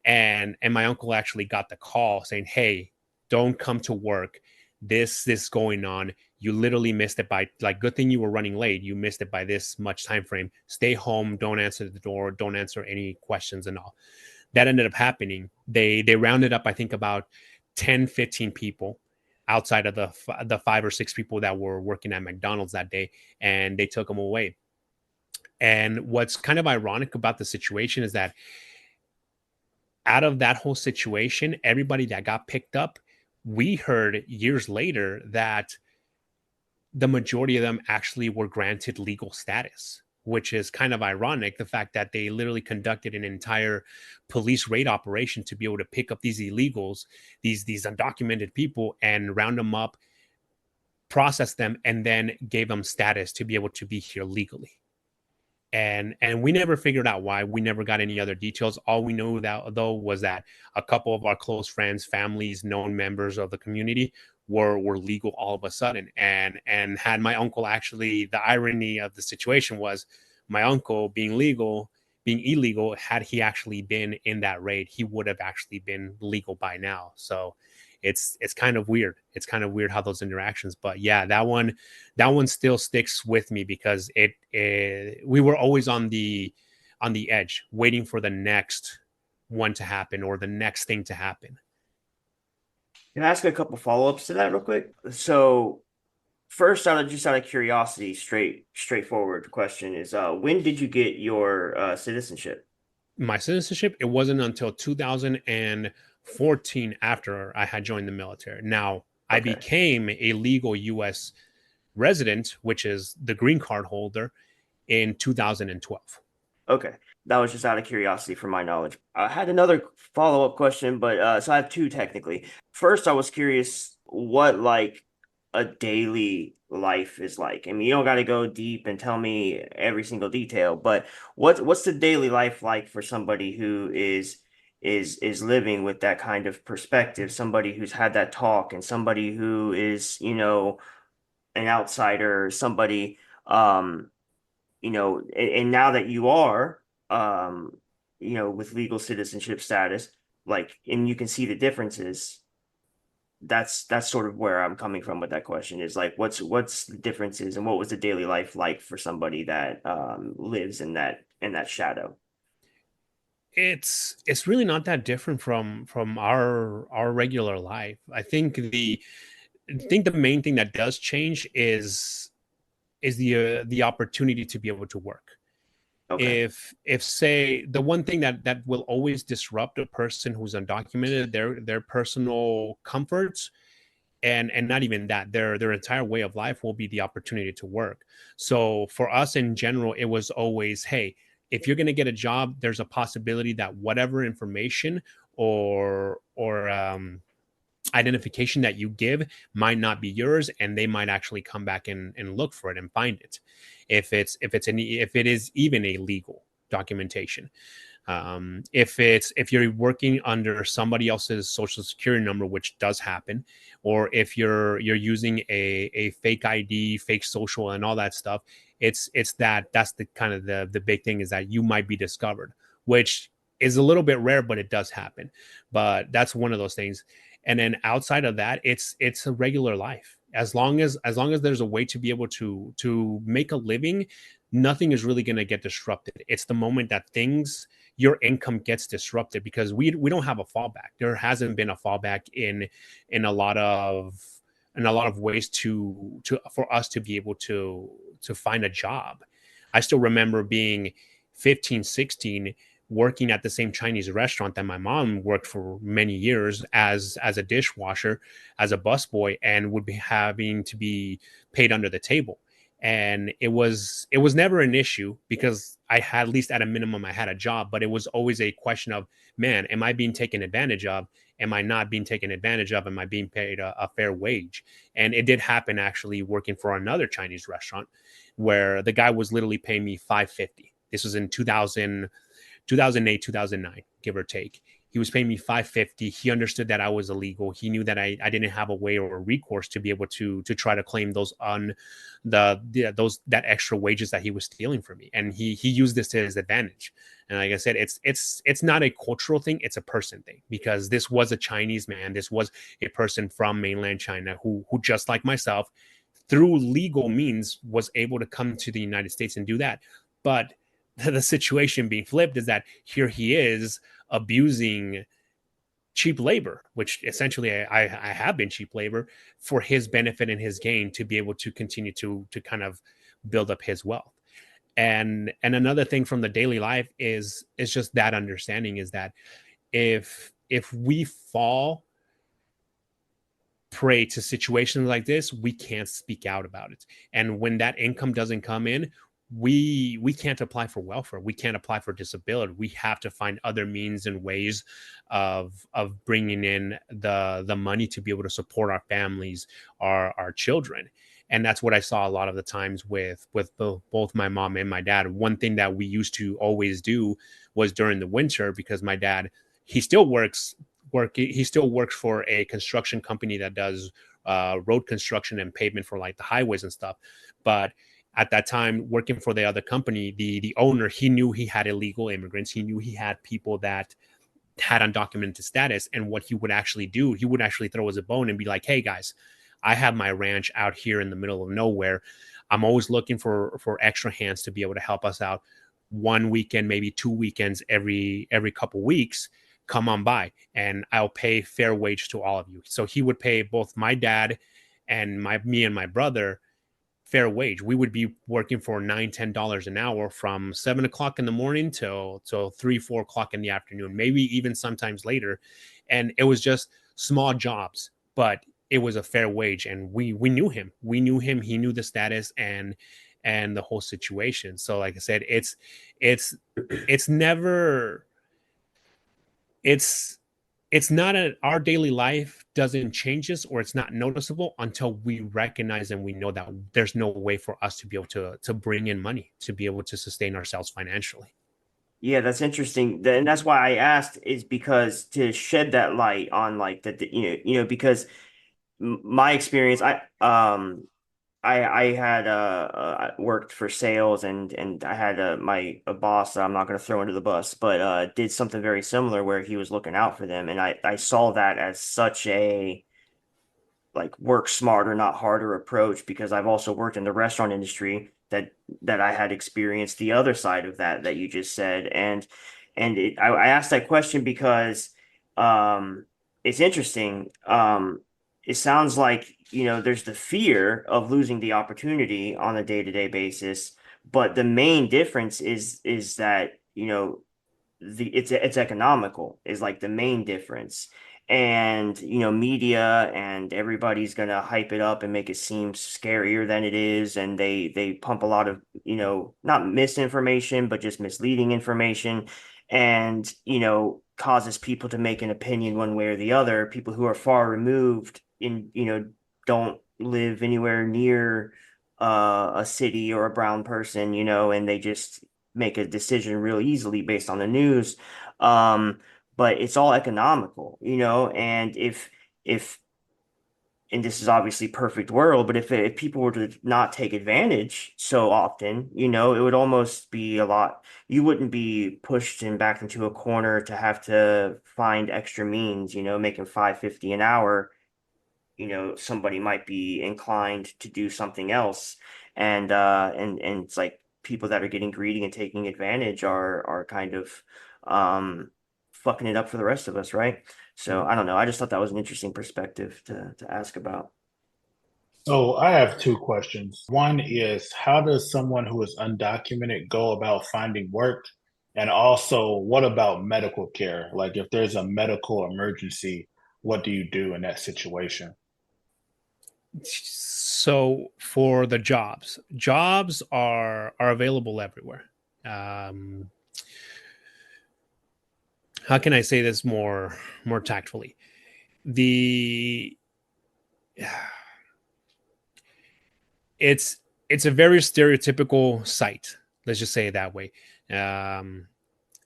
And my uncle actually got the call saying, "Hey, don't come to work. This going on. You literally missed it by, like, good thing you were running late. You missed it by this much time frame. Stay home. Don't answer the door. Don't answer any questions and all." That ended up happening. They rounded up, I think, about 10, 15 people outside of the 5 or 6 people that were working at McDonald's that day, and they took them away. And what's kind of ironic about the situation is that out of that whole situation, everybody that got picked up, we heard years later that the majority of them actually were granted legal status, which is kind of ironic. The fact that they literally conducted an entire police raid operation to be able to pick up these illegals, these undocumented people, and round them up, process them, and then gave them status to be able to be here legally. And we never figured out why. We never got any other details. All we knew that though was that a couple of our close friends, families, known members of the community were legal all of a sudden. And had my uncle, actually, the irony of the situation was, my uncle being illegal, had he actually been in that raid, he would have actually been legal by now. So it's kind of weird. It's kind of weird how those interactions, but yeah, that one still sticks with me, because we were always on the edge, waiting for the next one to happen or the next thing to happen. Can I ask a couple follow-ups to that real quick? So first, out of curiosity, straightforward question is, when did you get your citizenship? My citizenship, it wasn't until 2014, after I had joined the military. Now, I Okay. became a legal U.S. resident, which is the green card holder, in 2012. Okay. That was just out of curiosity for my knowledge. I had another follow-up question, but so I have two technically. First, I was curious what like a daily life is like. I mean, you don't got to go deep and tell me every single detail, but what's the daily life like for somebody who is living with that kind of perspective, somebody who's had that talk, and somebody who is, an outsider, somebody and now that you are, with legal citizenship status, like, and you can see the differences. That's sort of where I'm coming from with that question, is like, what's the differences, and what was the daily life like for somebody that lives in that shadow? It's really not that different from our regular life. I think the main thing that does change is the opportunity to be able to work. Okay. If say, the one thing that will always disrupt a person who's undocumented, their personal comforts, and not even that, their entire way of life, will be the opportunity to work. So for us in general, it was always, hey, if you're going to get a job, there's a possibility that whatever information or identification that you give might not be yours, and they might actually come back and look for it and find it, if it is even a legal documentation. If you're working under somebody else's social security number, which does happen, or if you're using a fake ID, fake social, and all that stuff, that's the kind of the big thing, is that you might be discovered, which is a little bit rare, but it does happen. But that's one of those things. And then outside of that, it's a regular life. As long as there's a way to be able to make a living, nothing is really going to get disrupted. It's the moment that your income gets disrupted, because we don't have a fallback. There hasn't been a fallback in a lot of ways to for us to be able to find a job. I still remember being 15, 16, working at the same Chinese restaurant that my mom worked for many years as a dishwasher, as a busboy, and would be having to be paid under the table. And it was never an issue, because I had, at least at a minimum, I had a job, but it was always a question of, man, am I being taken advantage of? Am I not being taken advantage of? Am I being paid a fair wage? And it did happen actually working for another Chinese restaurant where the guy was literally paying me $5.50. This was in 2008, 2009, give or take. He was paying me $5.50. He understood that I was illegal. He knew that I didn't have a way or a recourse to be able to try to claim those that extra wages that he was stealing from me. And he used this to his advantage. And like I said, it's not a cultural thing, it's a person thing, because this was a Chinese man. This was a person from mainland China who just like myself, through legal means, was able to come to the United States and do that. But the situation being flipped is that here he is abusing cheap labor, which essentially I have been cheap labor for his benefit and his gain, to be able to continue to kind of build up his wealth. And another thing from the daily life is just that understanding is that if we fall prey to situations like this, we can't speak out about it. And when that income doesn't come in, we can't apply for welfare. We can't apply for disability. We have to find other means and ways of bringing in the money to be able to support our families, our children. And that's what I saw a lot of the times with both my mom and my dad. One thing that we used to always do was during the winter, because my dad, he still works for a construction company that does road construction and pavement for like the highways and stuff. But at that time, working for the other company, the owner, he knew he had illegal immigrants. He knew he had people that had undocumented status. And what he would actually do, he would actually throw us a bone and be like, hey guys, I have my ranch out here in the middle of nowhere. I'm always looking for extra hands to be able to help us out. One weekend, maybe 2 weekends every couple weeks, come on by and I'll pay fair wage to all of you. So he would pay both my dad and me and my brother fair wage. We would be working for $9-10 an hour from 7 o'clock in the morning till 3-4 o'clock in the afternoon, maybe even sometimes later. And it was just small jobs, but it was a fair wage. And we knew him. He knew the status and the whole situation. So like I said, it's never, it's not our daily life doesn't change us, or it's not noticeable until we recognize and we know that there's no way for us to be able to bring in money to be able to sustain ourselves financially. Yeah, that's interesting. And that's why I asked, is because to shed that light on like that, because my experience, I had worked for sales, and I had a boss that I'm not going to throw under the bus, but did something very similar where he was looking out for them, and I saw that as such a like work smarter, not harder approach, because I've also worked in the restaurant industry that I had experienced the other side of that you just said. I asked that question because it's interesting. It sounds like, there's the fear of losing the opportunity on a day-to-day basis, but the main difference is that, it's economical is like the main difference. And media and everybody's gonna hype it up and make it seem scarier than it is, and they pump a lot of not misinformation but just misleading information, and causes people to make an opinion one way or the other. People who are far removed in don't live anywhere near a city or a brown person, and they just make a decision real easily based on the news. But it's all economical, and if and this is obviously perfect world, but if people were to not take advantage so often, it would almost be a lot. You wouldn't be pushed and backed into a corner to have to find extra means, making $5.50 an hour. Somebody might be inclined to do something else. And it's like people that are getting greedy and taking advantage are kind of fucking it up for the rest of us, right? So I don't know. I just thought that was an interesting perspective to ask about. So I have two questions. One is, how does someone who is undocumented go about finding work? And also, what about medical care? Like if there's a medical emergency, what do you do in that situation? So for the jobs are available everywhere. how can I say this more tactfully? The it's it's a very stereotypical site. Let's just say it that way. Um,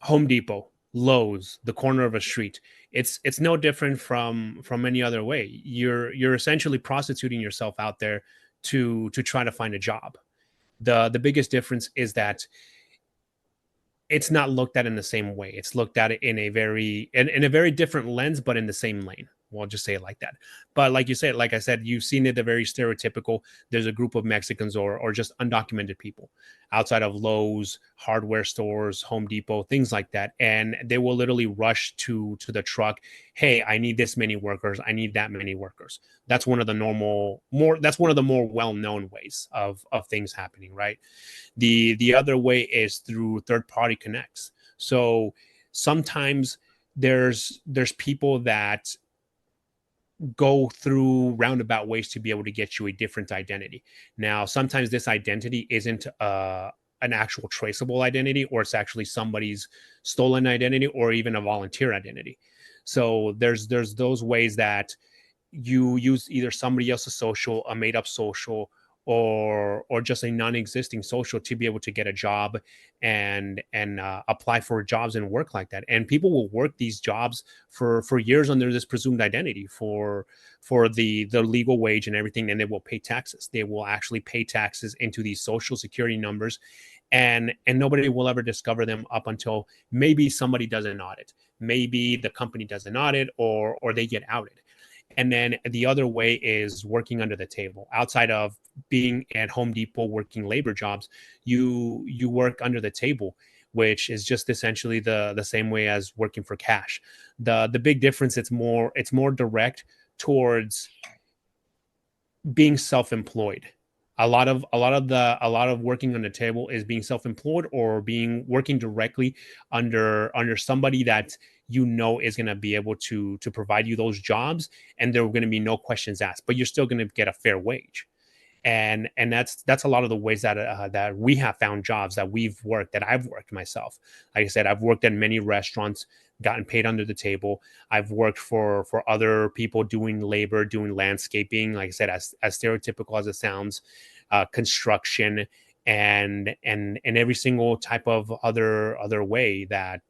Home Depot, Lowe's, the corner of a street. It's no different from any other way. You're essentially prostituting yourself out there to try to find a job. The biggest difference is that it's not looked at in the same way. It's looked at in a very different lens, but in the same lane. We'll just say it like that. But like you said, like I said, you've seen it the very stereotypical. There's a group of Mexicans or just undocumented people outside of Lowe's, hardware stores, Home Depot, things like that, and they will literally rush to the truck. Hey, I need this many workers. I need that many workers. That's one of the That's one of the more well known ways of things happening, right? The other way is through third party connects. So sometimes there's people that go through roundabout ways to be able to get you a different identity. Now sometimes this identity isn't an actual traceable identity, or it's actually somebody's stolen identity or even a volunteer identity. So there's those ways that you use either somebody else's social, a made up social, or just a non-existing social to be able to get a job and apply for jobs and work like that. And people will work these jobs for years under this presumed identity for the legal wage and everything, and they will pay taxes. They will actually pay taxes into these social security numbers, and nobody will ever discover them up until maybe somebody does an audit, maybe the company does an audit, or they get outed. And then the other way is working under the table. Outside of being at Home Depot working labor jobs, you work under the table, which is just essentially the same way as working for cash. The big difference, it's more direct towards being self-employed. A lot of working on the table is being self-employed or being working directly under somebody that is going to be able to provide you those jobs, and there are going to be no questions asked, but you're still going to get a fair wage. And that's a lot of the ways that we have found jobs that I've worked myself. Like I said, I've worked at many restaurants, gotten paid under the table. I've worked for other people doing labor, doing landscaping. Like I said, as stereotypical as it sounds, construction, and every single type of other way that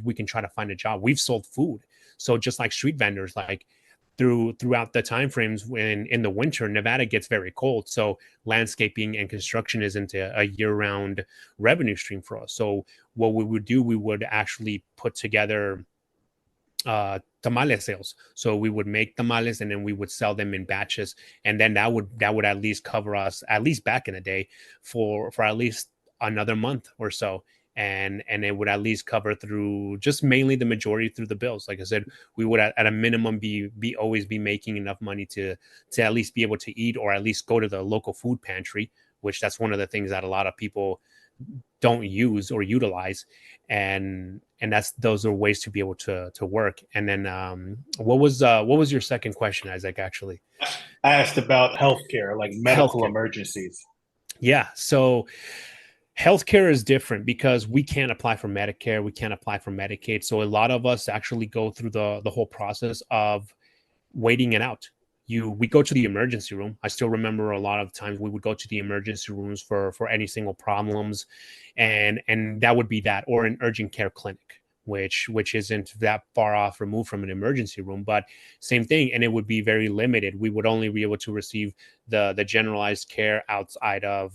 we can try to find a job. We've sold food, so just like street vendors, like throughout the time frames when in the winter Nevada gets very cold, so landscaping and construction isn't a year-round revenue stream for us. So what we would do, we would actually put together tamale sales. So we would make tamales and then we would sell them in batches, and then that would at least cover us, at least back in the day, for at least another month or so. And it would at least cover through just mainly the majority through the bills. Like I said, we would at a minimum be always be making enough money to at least be able to eat, or at least go to the local food pantry, which that's one of the things that a lot of people don't use or utilize. And those are ways to be able to work. And then what was your second question, Isaac? Actually, I asked about healthcare, like medical Healthcare. emergencies. Yeah, so healthcare is different because we can't apply for Medicare, we can't apply for Medicaid. So a lot of us actually go through the whole process of waiting it out. We go to the emergency room. I still remember a lot of times we would go to the emergency rooms for any single problems, and that would be that, or an urgent care clinic, which isn't that far off removed from an emergency room, but same thing. And it would be very limited. We would only be able to receive the generalized care outside of,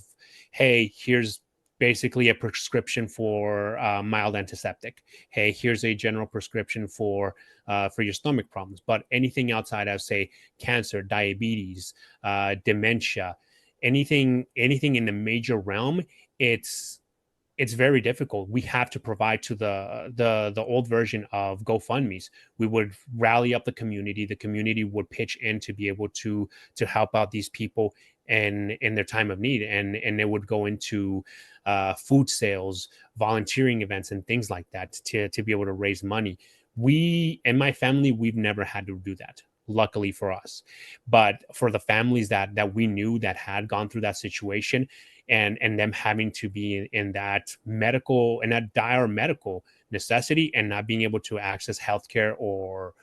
hey, here's basically a prescription for mild antiseptic. Hey, here's a general prescription for your stomach problems. But anything outside of, say, cancer, diabetes, dementia, anything in the major realm, it's very difficult. We have to provide to the old version of GoFundMe's. We would rally up the community. The community would pitch in to be able to help out these people in their time of need, and it would go into food sales, volunteering events, and things like that to be able to raise money. We and my family, we've never had to do that, luckily for us. But for the families that we knew that had gone through that situation, and them having to be in that medical, in that dire medical necessity, and not being able to access healthcare or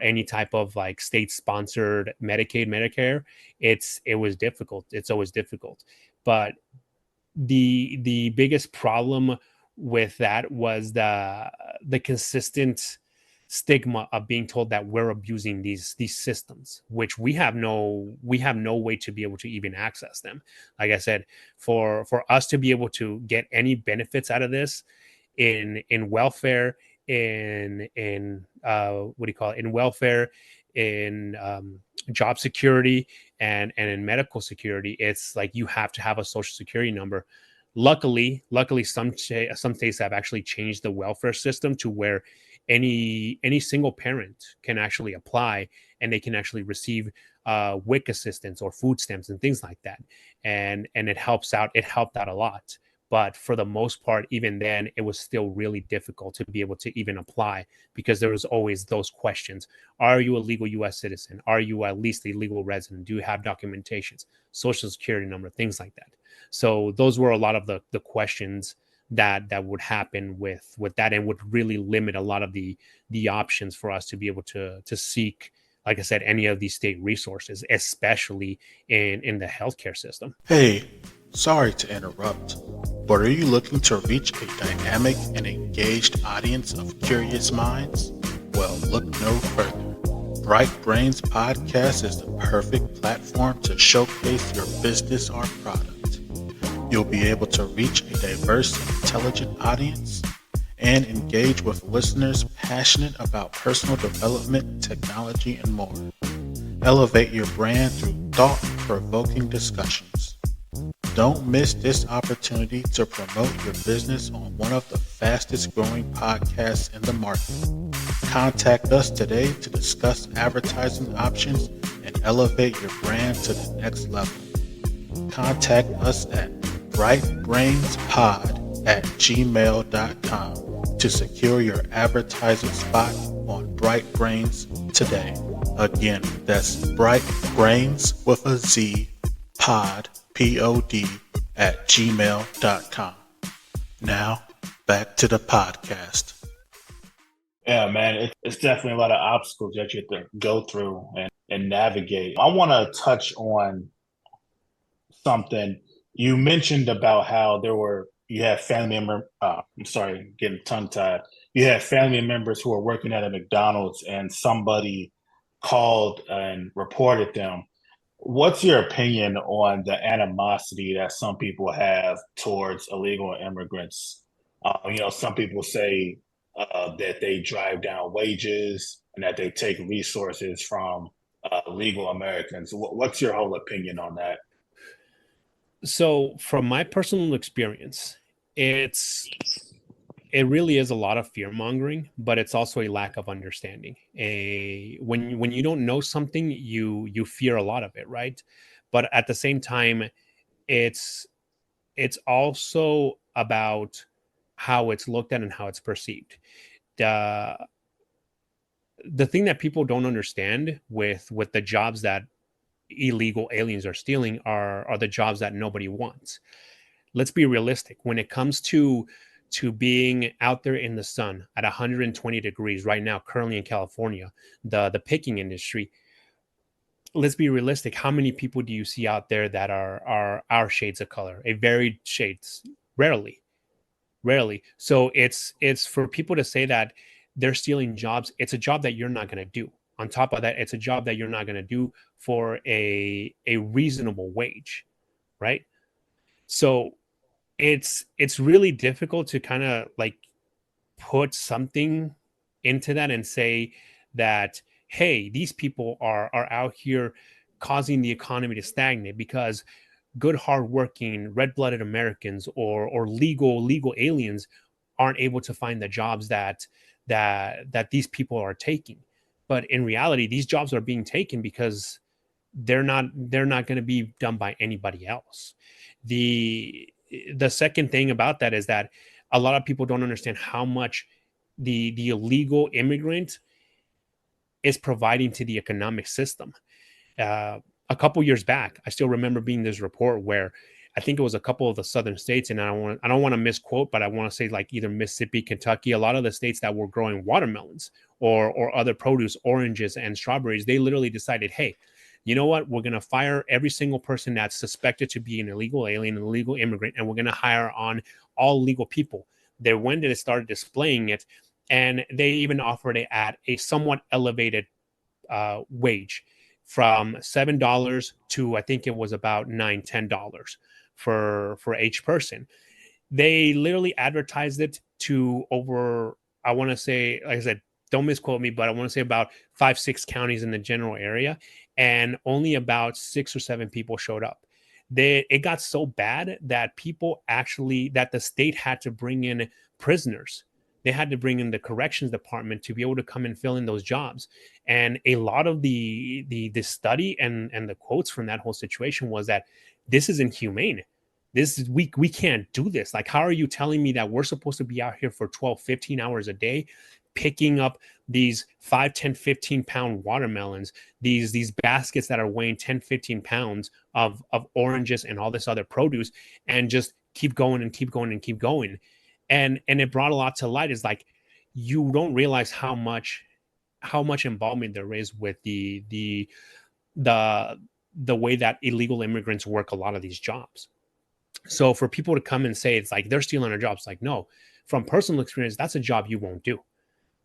any type of like state sponsored Medicaid, Medicare. It was difficult. It's always difficult. But the biggest problem with that was the consistent stigma of being told that we're abusing these systems, which we have no way to be able to even access them. Like I said, for us to be able to get any benefits out of this in welfare, in what do you call it, in welfare, in job security, and in medical security, it's like you have to have a social security number. Luckily some states have actually changed the welfare system to where any single parent can actually apply, and they can actually receive WIC assistance or food stamps and things like that, and it helps out. It helped out a lot. But for the most part, even then, it was still really difficult to be able to even apply, because there was always those questions. Are you a legal U.S. citizen? Are you at least a legal resident? Do you have documentations, social security number, things like that? So those were a lot of the questions that would happen with that, and would really limit a lot of the options for us to be able to seek, like I said, any of these state resources, especially in the healthcare system. Hey, sorry to interrupt, but are you looking to reach a dynamic and engaged audience of curious minds? Well, look no further. Bright Brains Podcast is the perfect platform to showcase your business or product. You'll be able to reach a diverse and intelligent audience and engage with listeners passionate about personal development, technology, and more. Elevate your brand through thought-provoking discussions. Don't miss this opportunity to promote your business on one of the fastest growing podcasts in the market. Contact us today to discuss advertising options and elevate your brand to the next level. Contact us at brightbrainspod@gmail.com to secure your advertising spot on Bright Brains today. Again, that's Bright Brains with a Z, pod, P-O-D, @gmail.com. Now, back to the podcast. Yeah, man, it's definitely a lot of obstacles that you have to go through and navigate. I want to touch on something you mentioned about how you had family member. I'm sorry, getting tongue tied. You had family members who were working at a McDonald's, and somebody called and reported them. What's your opinion on the animosity that some people have towards illegal immigrants? Some people say that they drive down wages and that they take resources from legal Americans. What's your whole opinion on that? So from my personal experience, it really is a lot of fear mongering, but it's also a lack of understanding. When you don't know something, you fear a lot of it, right? But at the same time, it's also about how it's looked at and how it's perceived. The the thing that people don't understand with the jobs that illegal aliens are stealing are the jobs that nobody wants. Let's be realistic. When it comes to being out there in the sun at 120 degrees right now, currently in California, the picking industry, let's be realistic. How many people do you see out there that are our shades of color, a varied shades? Rarely. So it's for people to say that they're stealing jobs. It's a job that you're not going to do. On top of that, it's a job that you're not going to do for a reasonable wage, right? So it's really difficult to kind of like put something into that and say that, hey, these people are out here causing the economy to stagnate because good, hardworking, red-blooded Americans or legal aliens aren't able to find the jobs that these people are taking. But in reality, these jobs are being taken because they're not going to be done by anybody else. The second thing about that is that a lot of people don't understand how much the illegal immigrant is providing to the economic system. A couple years back, I still remember being this report where I think it was a couple of the southern states, and I don't want to misquote, but I want to say like either Mississippi, Kentucky, a lot of the states that were growing watermelons or other produce, oranges and strawberries, they literally decided, hey, you know what? We're going to fire every single person that's suspected to be an illegal alien, an illegal immigrant, and we're going to hire on all legal people. They went and started displaying it, and they even offered it at a somewhat elevated wage, from $7 to I think it was about $9, $10 for each person. They literally advertised it to over, I want to say, like I said, don't misquote me, but I want to say about 5, 6 counties in the general area, and only about 6 or 7 people showed up. It got so bad that that the state had to bring in prisoners. They had to bring in the corrections department to be able to come and fill in those jobs. And a lot of the study and the quotes from that whole situation was that this is inhumane. We can't do this. Like, how are you telling me that we're supposed to be out here for 12, 15 hours a day picking up these 5, 10, 15 pound watermelons, these baskets that are weighing 10, 15 pounds of oranges and all this other produce, and just keep going and keep going and keep going. And it brought a lot to light. Is like, you don't realize how much involvement there is with the way that illegal immigrants work a lot of these jobs. So for people to come and say it's like they're stealing our jobs, like, no, from personal experience, that's a job you won't do.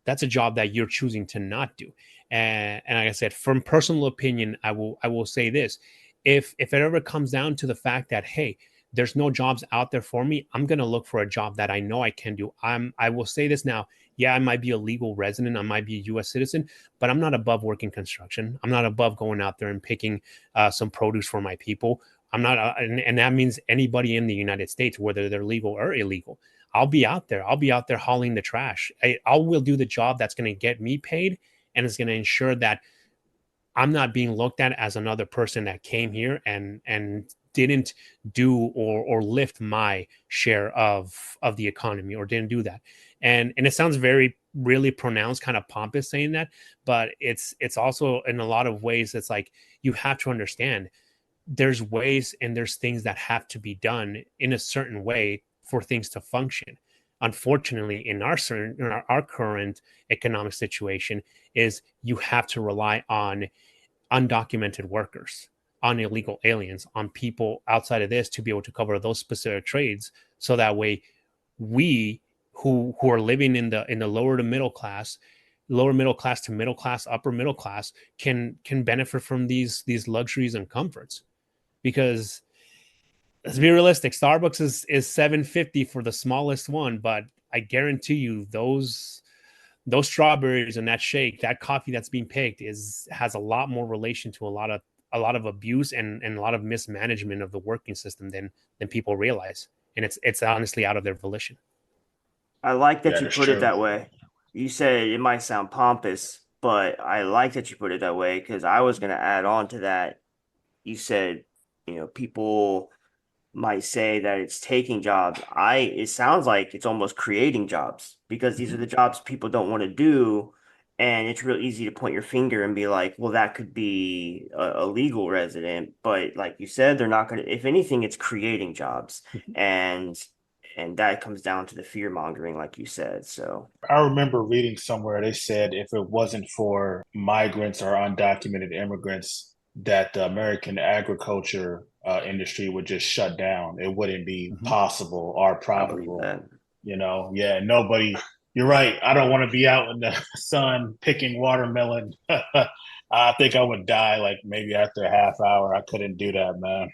That's a job that you're choosing to not do. And like I said, from personal opinion, I will say this: if it ever comes down to the fact that, hey, there's no jobs out there for me, I'm going to look for a job that I know I can do. I will say this now. Yeah, I might be a legal resident, I might be a U.S. citizen, but I'm not above working construction. I'm not above going out there and picking some produce for my people. I'm not, and that means anybody in the United States, whether they're legal or illegal. I'll be out there. I'll be out there hauling the trash. I will do the job that's going to get me paid, and it's going to ensure that I'm not being looked at as another person that came here and didn't do or lift my share of the economy, or didn't do that. And it sounds very really pronounced, kind of pompous saying that, but it's also in a lot of ways it's like you have to understand there's ways and there's things that have to be done in a certain way for things to function. Unfortunately, in our current economic situation, is you have to rely on undocumented workers, on illegal aliens, on people outside of this to be able to cover those specific trades. So that way, we who are living in the lower to middle class, lower middle class to middle class, upper middle class, can benefit from these luxuries and comforts. Because let's be realistic, Starbucks is $7.50 for the smallest one, but I guarantee you those strawberries and that shake, that coffee that's being picked has a lot more relation to a lot of abuse and a lot of mismanagement of the working system than people realize. And it's honestly out of their volition. I like that That you is put it true. that way. You said it might sound pompous, but I like that you put it that way, because I was going to add on to that. You said, people might say that it's taking jobs. It sounds like it's almost creating jobs, because these are the jobs people don't want to do. And it's real easy to point your finger and be like, well, that could be a legal resident. But like you said, they're not going to, if anything, it's creating jobs. And that comes down to the fear mongering, like you said. So I remember reading somewhere they said if it wasn't for migrants or undocumented immigrants, that the American agriculture industry would just shut down. It wouldn't be possible or I believe profitable. that. Yeah, nobody. You're right. I don't want to be out in the sun picking watermelon. I think I would die like maybe after a half hour. I couldn't do that, man.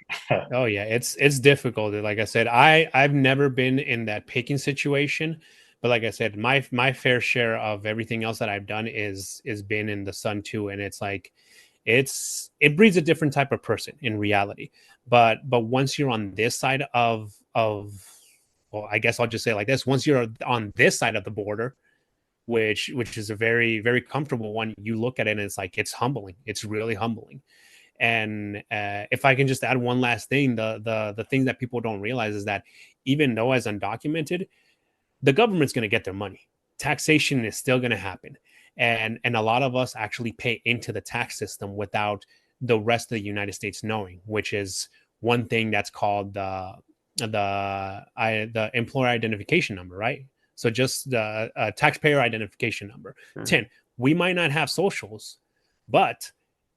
Oh yeah, it's difficult. Like I said, I've never been in that picking situation, but like I said, my fair share of everything else that I've done is been in the sun too, and it's like it breeds a different type of person in reality. But once you're on this side of well, I guess I'll just say it like this: once you're on this side of the border, which is a very very comfortable one, you look at it and it's like it's humbling. It's really humbling. And if I can just add one last thing, the thing that people don't realize is that even though as undocumented, the government's going to get their money. Taxation is still going to happen, and a lot of us actually pay into the tax system without the rest of the United States knowing, which is one thing that's called the employer identification number, right? So just the taxpayer identification number. Mhm. 10. We might not have socials, but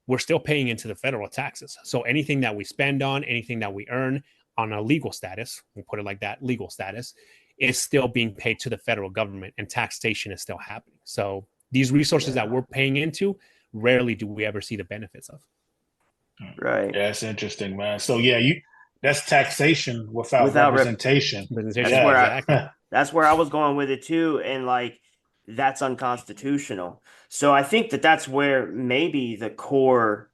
we're still paying into the federal taxes. So anything that we spend on, anything that we earn on a legal status, we'll put it like that, legal status, is still being paid to the federal government, and taxation is still happening. So these resources that we're paying into, rarely do we ever see the benefits of. Right. Yeah, that's interesting, man. So yeah, that's taxation without Without representation. Representation, That's Yeah. where exactly. that's where I was going with it too, and like that's unconstitutional. So I think that that's where maybe the core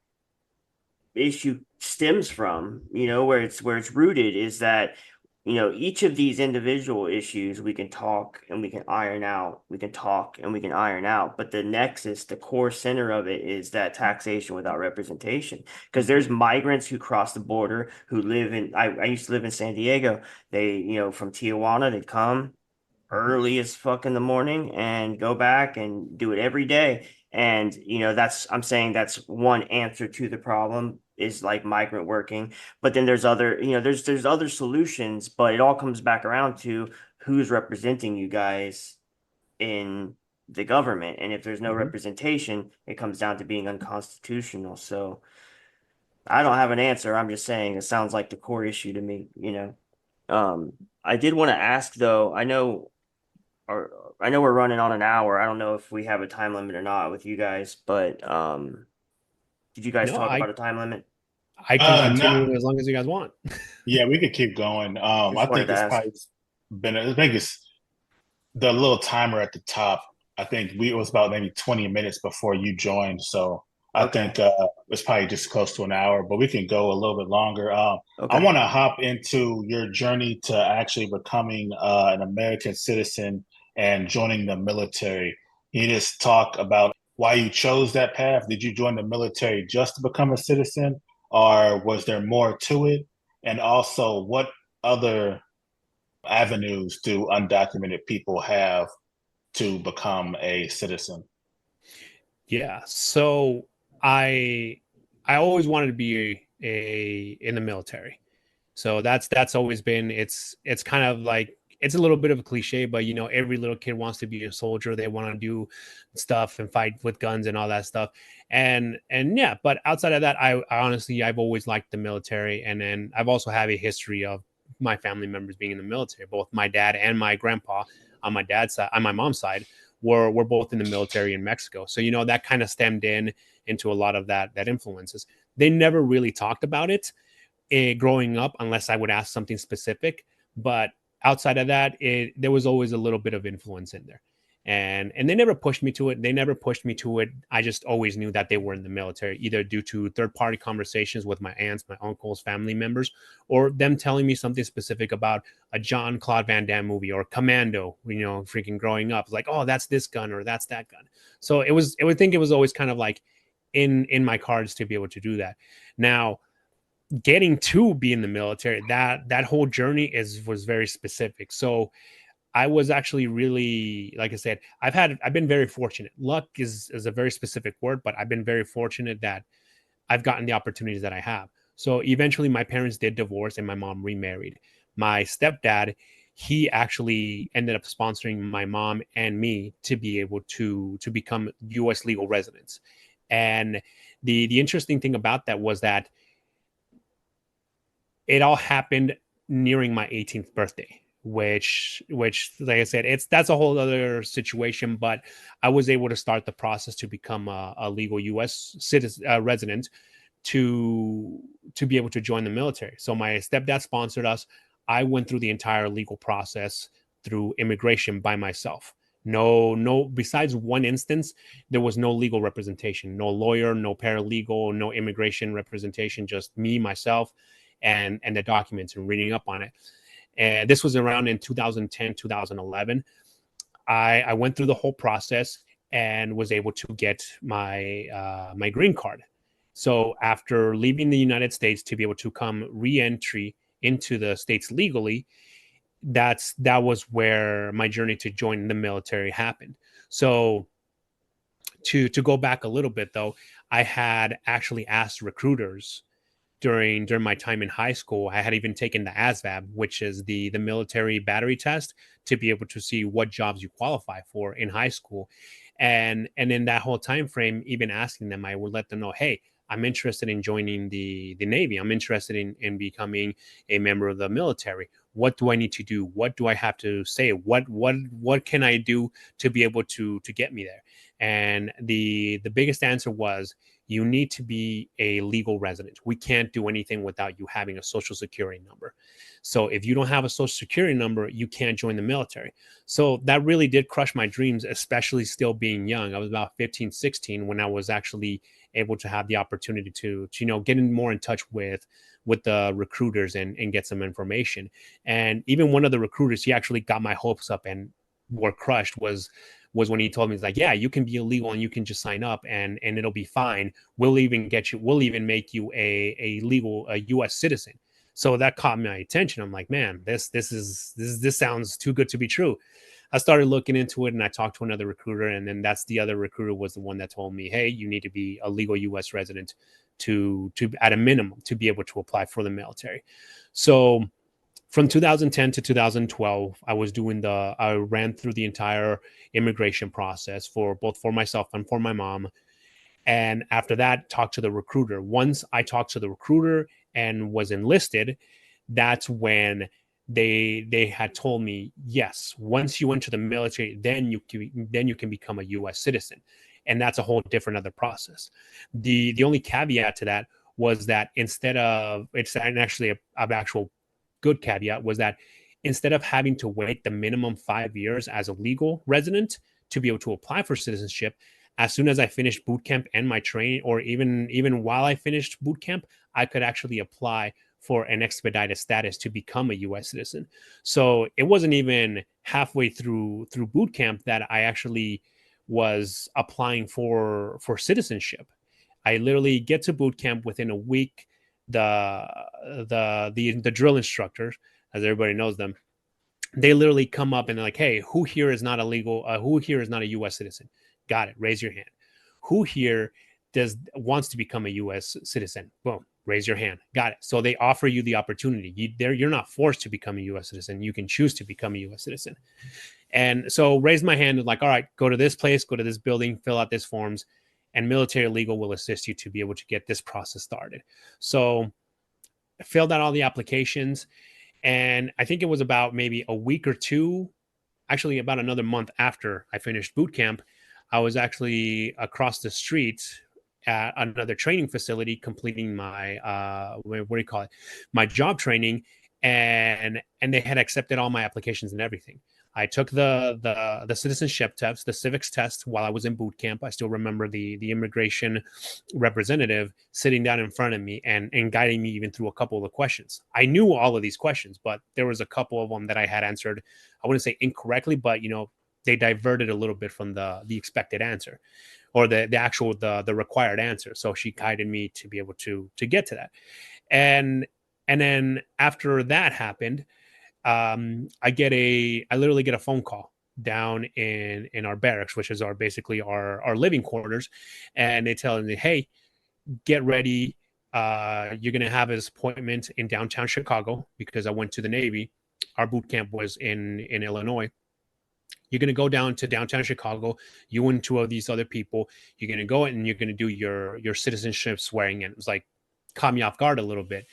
issue stems from, where it's rooted is that, each of these individual issues we can talk and we can iron out, we can talk and we can iron out. But the nexus, the core center of it is that taxation without representation. Because there's migrants who cross the border who live I used to live in San Diego. They, from Tijuana, they come early as fuck in the morning and go back and do it every day. And, I'm saying that's one answer to the problem is like migrant working. But then there's other, there's other solutions, but it all comes back around to who's representing you guys in the government. And if there's no representation, it comes down to being unconstitutional. So I don't have an answer. I'm just saying it sounds like the core issue to me. I did want to ask though, I know we're running on an hour. I don't know if we have a time limit or not with you guys, but did you guys No, talk about a time limit? I can No, continue as long as you guys want. yeah, we could keep going. I Just wanted think to it's ask. probably I think it's the little timer at the top. I think it was about maybe 20 minutes before you joined. So I Okay. think it's probably just close to an hour, but we can go a little bit longer. I Okay. want to hop into your journey to actually becoming an American citizen and joining the military. Can you just talk about why you chose that path? Did you join the military just to become a citizen, or was there more to it? And also, what other avenues do undocumented people have to become a citizen? Yeah. So I I always wanted to be in the military. So that's always been it's kind of like it's a little bit of a cliche, but every little kid wants to be a soldier. They want to do stuff and fight with guns and all that stuff. And yeah, but outside of that, I honestly I've always liked the military, and then I've also have a history of my family members being in the military. Both my dad and my grandpa on my dad's side, on my mom's side, were both in the military in Mexico. So that kind of stemmed into a lot of that influences. They never really talked about it growing up unless I would ask something specific. But outside of that, there was always a little bit of influence in there. And they never pushed me to it. They never pushed me to it. I just always knew that they were in the military, either due to third-party conversations with my aunts, my uncles, family members, or them telling me something specific about a Jean-Claude Van Damme movie or Commando, freaking growing up. It's like, oh, that's this gun or that's that gun. So it was always kind of like in my cards to be able to do that. Now, getting to be in the military, that whole journey was very specific. So I was actually really, like I said, I've been very fortunate. Luck is a very specific word, but I've been very fortunate that I've gotten the opportunities that I have. So eventually my parents did divorce and my mom remarried. My stepdad, he actually ended up sponsoring my mom and me to be able to become US legal residents. And the interesting thing about that was that it all happened nearing my 18th birthday, which like I said, that's a whole other situation. But I was able to start the process to become a legal U.S. citizen resident to be able to join the military. So my stepdad sponsored us. I went through the entire legal process through immigration by myself. No, besides one instance, there was no legal representation, no lawyer, no paralegal, no immigration representation, just me, myself, and the documents and reading up on it. And this was around in 2010, 2011. I went through the whole process and was able to get my green card. So after leaving the United States to be able to come re-entry into the States legally, that was where my journey to join the military happened. So to go back a little bit though, I had actually asked recruiters during my time in high school. I had even taken the ASVAB, which is the military battery test, to be able to see what jobs you qualify for in high school. And in that whole time frame, even asking them, I would let them know, hey, I'm interested in joining the Navy. I'm interested in becoming a member of the military. What do I need to do? What do I have to say? What can I do to be able to get me there? And the biggest answer was, you need to be a legal resident. We can't do anything without you having a social security number. So if you don't have a social security number, you can't join the military. So that really did crush my dreams, especially still being young. I was about 15, 16 when I was actually able to have the opportunity to get more in touch with the recruiters and get some information. And even one of the recruiters, he actually got my hopes up and were crushed was when he told me, he's like, yeah, you can be illegal and you can just sign up and it'll be fine. We'll even make you a legal US citizen. So that caught my attention. I'm like, man, this sounds too good to be true. I started looking into it and I talked to another recruiter, and then that's the other recruiter was the one that told me, hey, you need to be a legal US resident to at a minimum to be able to apply for the military. So from 2010 to 2012, I ran through the entire immigration process for myself and for my mom. And after that, talked to the recruiter. Once I talked to the recruiter and was enlisted, that's when they had told me, yes, once you enter the military, then you can become a US citizen. And that's a whole different other process. The only caveat to that was that instead of, it's actually an actual good caveat, was that instead of having to wait the minimum 5 years as a legal resident to be able to apply for citizenship, as soon as I finished boot camp and my training, or even while I finished boot camp, I could actually apply for an expedited status to become a US citizen. So it wasn't even halfway through boot camp that I actually was applying for citizenship. I literally get to boot camp within a week. The drill instructors, as everybody knows them, they literally come up and they're like, hey, who here is not a US citizen? Got it. Raise your hand. Who here wants to become a US citizen? Boom. Raise your hand. Got it. So they offer you the opportunity. You're not forced to become a US citizen. You can choose to become a US citizen. And so raised my hand and like, all right, go to this place, go to this building, fill out these forms, and military legal will assist you to be able to get this process started. So I filled out all the applications. And I think it was about maybe a week or two, actually about another month after I finished boot camp, I was actually across the street at another training facility completing my what do you call it, my job training, and they had accepted all my applications and everything. I took the citizenship test, the civics test, while I was in boot camp. I still remember the immigration representative sitting down in front of me and guiding me even through a couple of the questions. I knew all of these questions, but there was a couple of them that I had answered, I wouldn't say incorrectly, but they diverted a little bit from the expected answer, or the actual the required answer. So she guided me to be able to get to that. And then after that happened, I literally get a phone call down in our barracks, which is basically our living quarters, and they tell me, hey, get ready. You're gonna have this appointment in downtown Chicago, because I went to the Navy. Our boot camp was in Illinois. You're going to go down to downtown Chicago, you and two of these other people. You're going to go and you're going to do your citizenship swearing in. It was like, caught me off guard a little bit.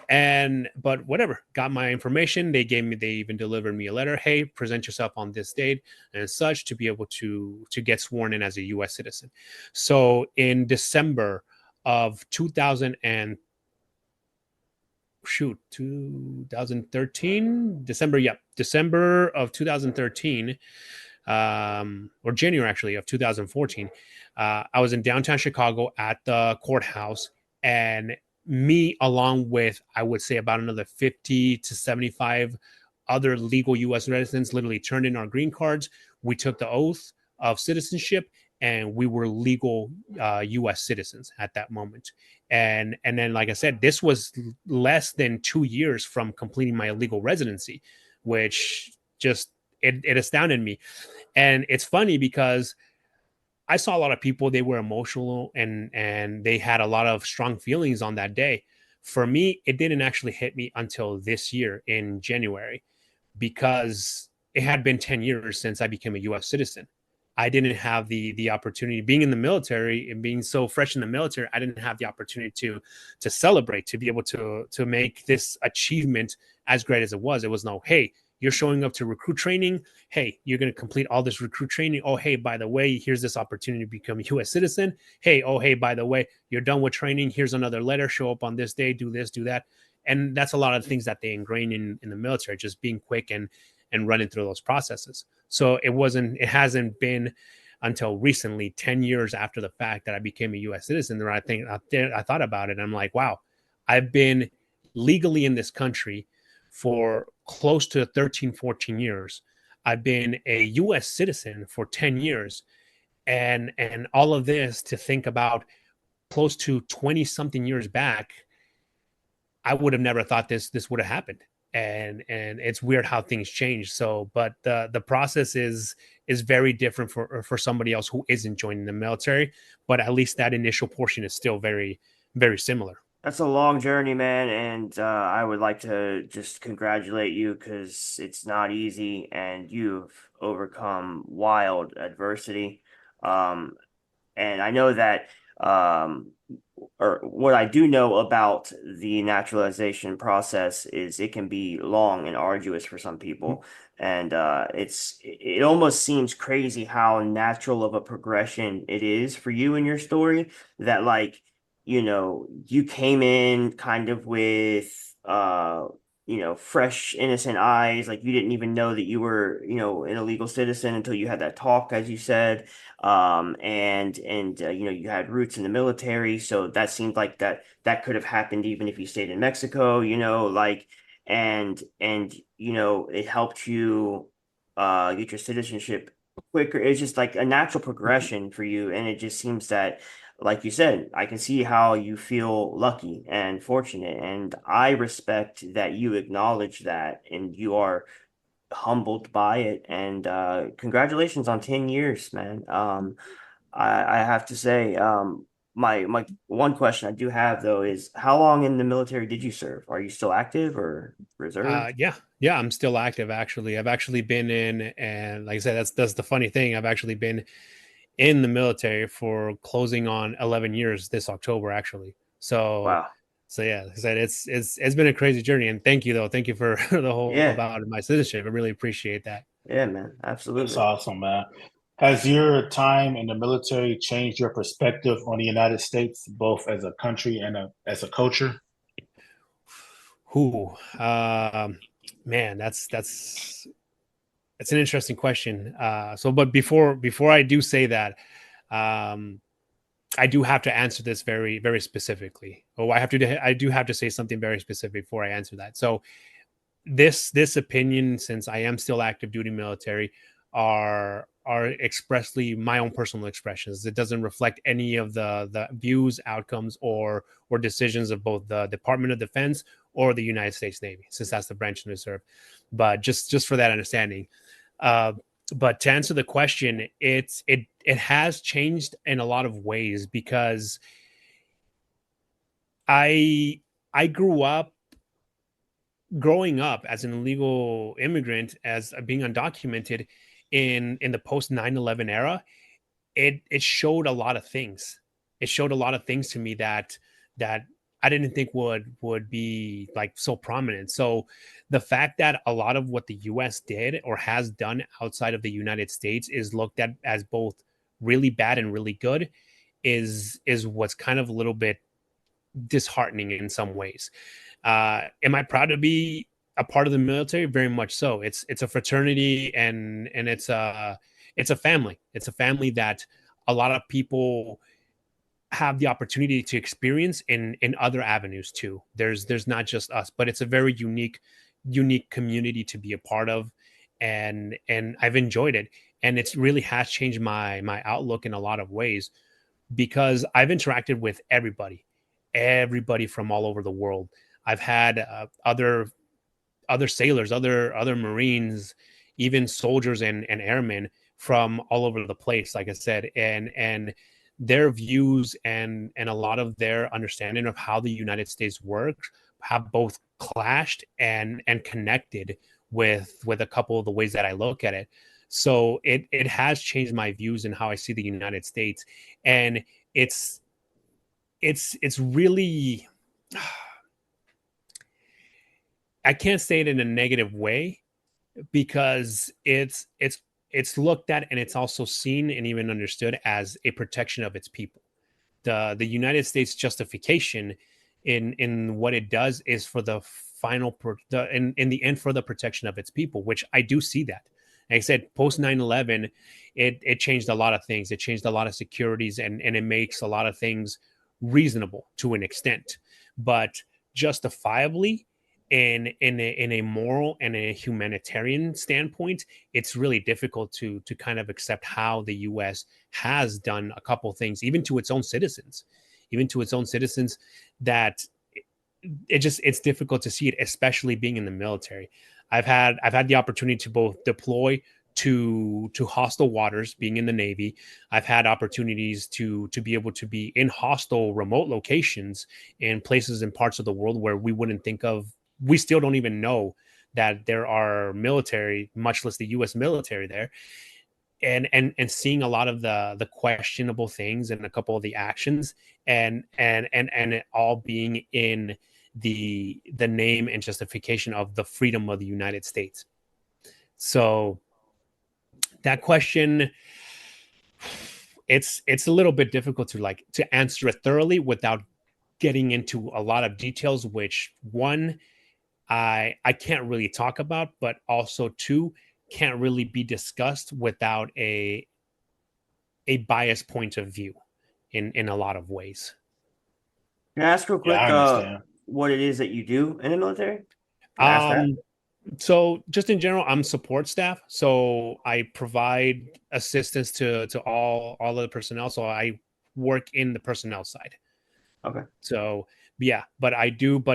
But whatever, got my information. They even delivered me a letter. Hey, present yourself on this date and such to be able to get sworn in as a US citizen. So in December of 2013, December of 2013, or January actually of 2014, I was in downtown Chicago at the courthouse, and me, along with, I would say, about another 50 to 75 other legal US residents, literally turned in our green cards. We took the oath of citizenship, and we were legal US citizens at that moment. And then, like I said, this was less than 2 years from completing my legal residency, which just it astounded me. And it's funny because I saw a lot of people, they were emotional and they had a lot of strong feelings on that day. For me, it didn't actually hit me until this year in January, because it had been 10 years since I became a US citizen. I didn't have the opportunity, being in the military and being so fresh in the military. I didn't have the opportunity to celebrate, to be able to make this achievement as great as it was. It was no, hey, you're showing up to recruit training. Hey, you're going to complete all this recruit training. Oh, hey, by the way, here's this opportunity to become a US citizen. Hey, oh, hey, by the way, you're done with training. Here's another letter. Show up on this day, do this, do that. And that's a lot of things that they ingrain in the military, just being quick and running through those processes. So it hasn't been until recently, 10 years after the fact, that I became a US citizen, that I thought about it. And I'm like, wow, I've been legally in this country for close to 13, 14 years. I've been a US citizen for 10 years. And all of this, to think about close to 20 something years back, I would have never thought this would have happened. And it's weird how things change. So, but the process is very different for somebody else who isn't joining the military, but at least that initial portion is still very, very similar. That's a long journey, man, and I would like to just congratulate you because it's not easy, and you've overcome wild adversity. Um, and I know that, um, or what I do know about the naturalization process is it can be long and arduous for some people. And it almost seems crazy how natural of a progression it is for you in your story, that like, you came in kind of with fresh, innocent eyes, like you didn't even know that you were, an illegal citizen until you had that talk, as you said. And you had roots in the military, so that seemed like that could have happened even if you stayed in Mexico, like, and it helped you get your citizenship quicker. It's just like a natural progression for you, and it just seems that, like you said, I can see how you feel lucky and fortunate, and I respect that you acknowledge that and you are humbled by it. And congratulations on 10 years, man. I have to say, my one question I do have though is, how long in the military did you serve? Are you still active or reserved? Yeah, I'm still active. Actually, I've actually been in, and like I said, that's the funny thing. I've actually been in the military for closing on 11 years this October, actually. So, Wow. so yeah, like I said, it's been a crazy journey. And thank you, though. Thank you for the whole Yeah. about my citizenship. I really appreciate that. Yeah, man. That's Absolutely. awesome, man. Has your time in the military changed your perspective on the United States, both as a country and as a culture? Who, man, that's an interesting question. So, but before I do say that, um, I do have to answer this very, very specifically. Oh, I do have to say something very specific before I answer that. So, this opinion, since I am still active duty military, are expressly my own personal expressions. It doesn't reflect any of the views, outcomes, or decisions of both the Department of Defense or the United States Navy, since that's the branch in reserve. But just for that understanding. Uh, but to answer the question, it has changed in a lot of ways, because I I grew up growing up as an illegal immigrant, as being undocumented in the post 9/11 era. It showed a lot of things. It showed a lot of things to me that I didn't think would be like so prominent. So the fact that a lot of what the US did or has done outside of the United States is looked at as both really bad and really good is what's kind of a little bit disheartening in some ways. Am I proud to be a part of the military? Very much so. It's a fraternity, and it's a family. It's a family that a lot of people have the opportunity to experience in other avenues too. There's not just us, but it's a very unique community to be a part of, and I've enjoyed it, and it's really has changed my outlook in a lot of ways, because I've interacted with everybody from all over the world. I've had other sailors, other Marines, even soldiers and airmen from all over the place, like I said, and their views and a lot of their understanding of how the United States works have both clashed and connected with a couple of the ways that I look at it. So it has changed my views and how I see the United States, and it's it's really, I can't say it in a negative way, because it's looked at and it's also seen and even understood as a protection of its people. The United States justification in what it does is for the in the end for the protection of its people, which I do see that. Like I said, post 9/11, it changed a lot of things. It changed a lot of securities, and it makes a lot of things reasonable to an extent, but justifiably in a moral and a humanitarian standpoint, it's really difficult to kind of accept how the US has done a couple things, even to its own citizens, that it's difficult to see it, especially being in the military. I've had the opportunity to both deploy to hostile waters, being in the Navy. I've had opportunities to be able to be in hostile remote locations in places and parts of the world where we wouldn't think of. We still don't even know that there are military, much less the US military there. And seeing a lot of the questionable things and a couple of the actions, and it all being in the name and justification of the freedom of the United States. So that question, it's a little bit difficult to answer it thoroughly without getting into a lot of details, which one, I can't really talk about, but also two, can't really be discussed without a biased point of view in a lot of ways. Can I ask real Yeah, quick, I understand. what it is that you do in the military? Can I ask that? So just in general, I'm support staff. So I provide assistance to all of the personnel. So I work in the personnel side. Okay. So yeah, but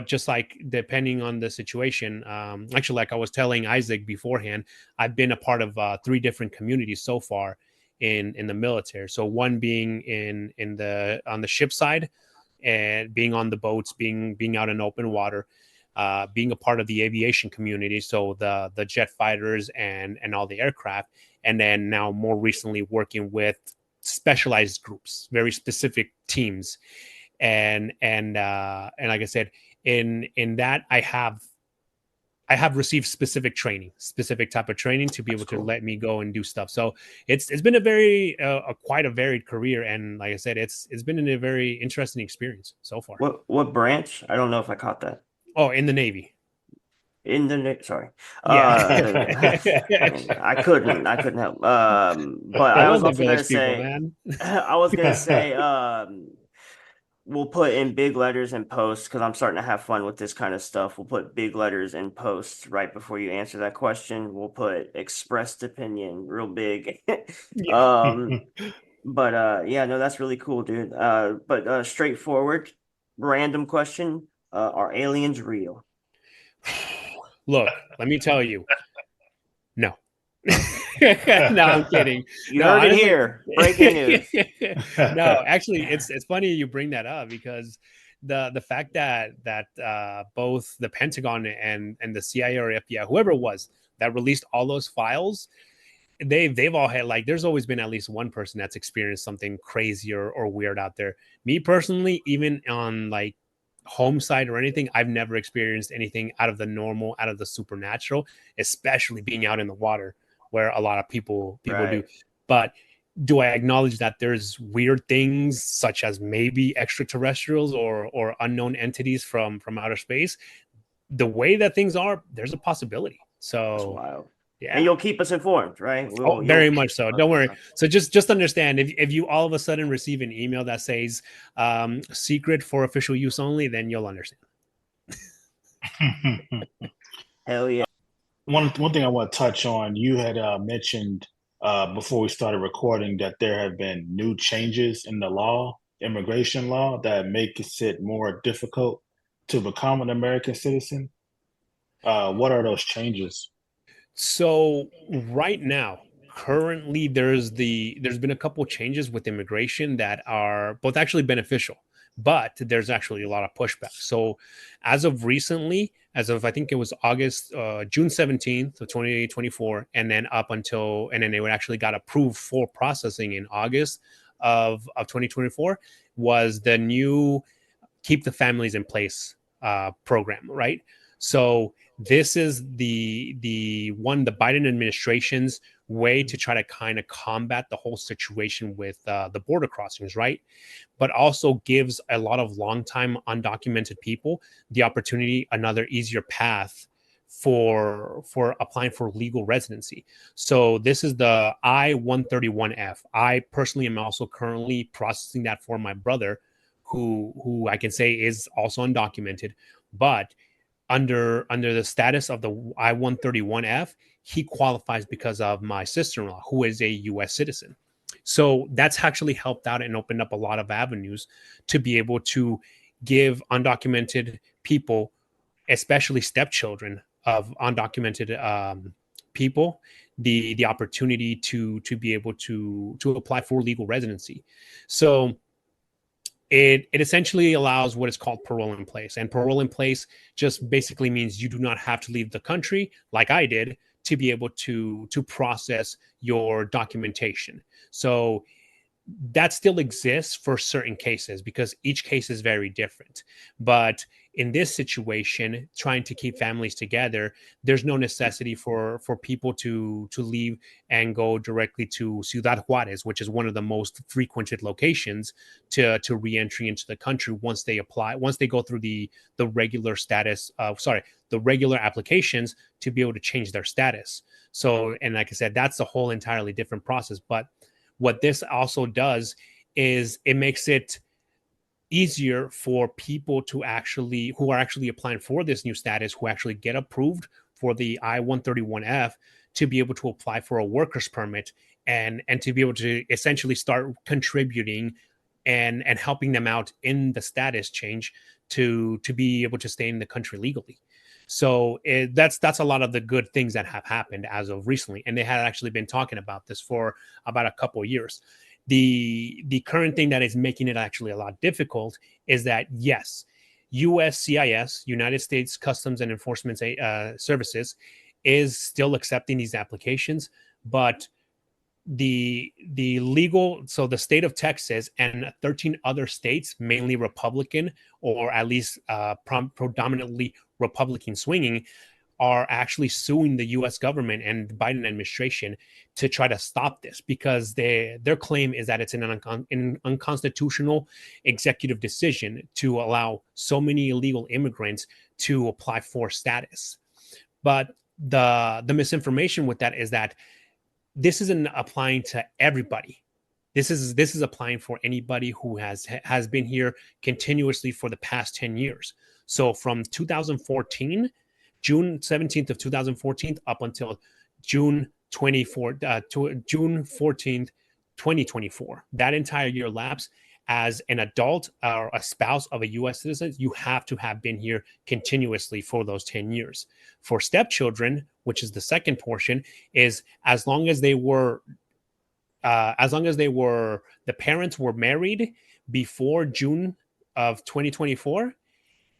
just like depending on the situation, actually, like I was telling Isaac beforehand, I've been a part of 3 different communities so far in the military. So one being in the on the ship side, and being on the boats, being out in open water, being a part of the aviation community, so the jet fighters and all the aircraft, and then now more recently working with specialized groups, very specific teams, and like I said, in that I have received specific training, specific type of training to be That's able to cool. let me go and do stuff. So it's been a very quite a varied career, and like I said, it's been a very interesting experience so far. What branch? I don't know if I caught that. Oh, in the Navy. In the sorry. Yeah. I couldn't help. But I I was love the also gonna village people, say, man. I was gonna say, we'll put in big letters in post because I'm starting to have fun with this kind of stuff. We'll put big letters in post right before you answer that question. We'll put expressed opinion real big. Yeah. Um, but yeah, no, that's really cool, dude. But straightforward, random question. Are aliens real? Look, let me tell you. No. No, I'm kidding. You No, heard it honestly. here. Breaking news. No, actually, it's funny you bring that up, because the fact that both the Pentagon and the CIA or FBI, whoever it was that released all those files, they've all had, like, there's always been at least one person that's experienced something crazy or weird out there. Me personally, even on like home side or anything, I've never experienced anything out of the normal, out of the supernatural, especially being out in the water where a lot of people do. Right. But do I acknowledge that there's weird things such as maybe extraterrestrials or unknown entities from outer space? The way that things are, there's a possibility. That's So wild. And yeah. you'll keep us informed, right? Oh, You'll very much so. Don't worry. So just understand, if you all of a sudden receive an email that says secret for official use only, then you'll understand. Hell yeah. One thing I want to touch on, you had mentioned before we started recording that there have been new changes in the law, immigration law, that makes it more difficult to become an American citizen. What are those changes? So right now, currently there's been a couple changes with immigration that are both actually beneficial, but there's actually a lot of pushback. So as of recently, as of I think it was June 17th of 2024, and then they would actually got approved for processing in August of 2024, was the new Keep the Families in Place program, right? So this is the Biden administration's way to try to kind of combat the whole situation with the border crossings, right? But also gives a lot of longtime undocumented people the opportunity, another easier path for applying for legal residency. So this is the I-131F. I personally am also currently processing that for my brother, who I can say is also undocumented, but under the status of the I-131F, he qualifies because of my sister-in-law, who is a U.S. citizen. So that's actually helped out and opened up a lot of avenues to be able to give undocumented people, especially stepchildren of undocumented people, the opportunity to be able to apply for legal residency. So it essentially allows what is called parole in place. And parole in place just basically means you do not have to leave the country like I did to be able to process your documentation. So that still exists for certain cases because each case is very different. But in this situation, trying to keep families together, there's no necessity for people to leave and go directly to Ciudad Juarez, which is one of the most frequented locations to re-entry into the country once they go through the regular status the regular applications to be able to change their status. So, and like I said, that's a whole entirely different process. But what this also does is it makes it easier for people who are actually applying for this new status, who actually get approved for the I-131F, to be able to apply for a worker's permit and to be able to essentially start contributing and helping them out in the status change to be able to stay in the country legally. So that's a lot of the good things that have happened as of recently, and they had actually been talking about this for about a couple of years. The current thing that is making it actually a lot difficult is that yes, USCIS, United States Customs and Enforcement Services, is still accepting these applications, but the state of Texas and 13 other states, mainly Republican or at least predominantly Republican swinging, are actually suing the U.S. government and the Biden administration to try to stop this because their claim is that it's an unconstitutional executive decision to allow so many illegal immigrants to apply for status. But the misinformation with that is that this isn't applying to everybody. This is applying for anybody who has been here continuously for the past 10 years. So from 2014, June 17th of 2014 up until June 14th, 2024, that entire year lapse, as an adult or a spouse of a U.S. citizen, you have to have been here continuously for those 10 years. For stepchildren, which is the second portion, is as long as the parents were married before June of 2024,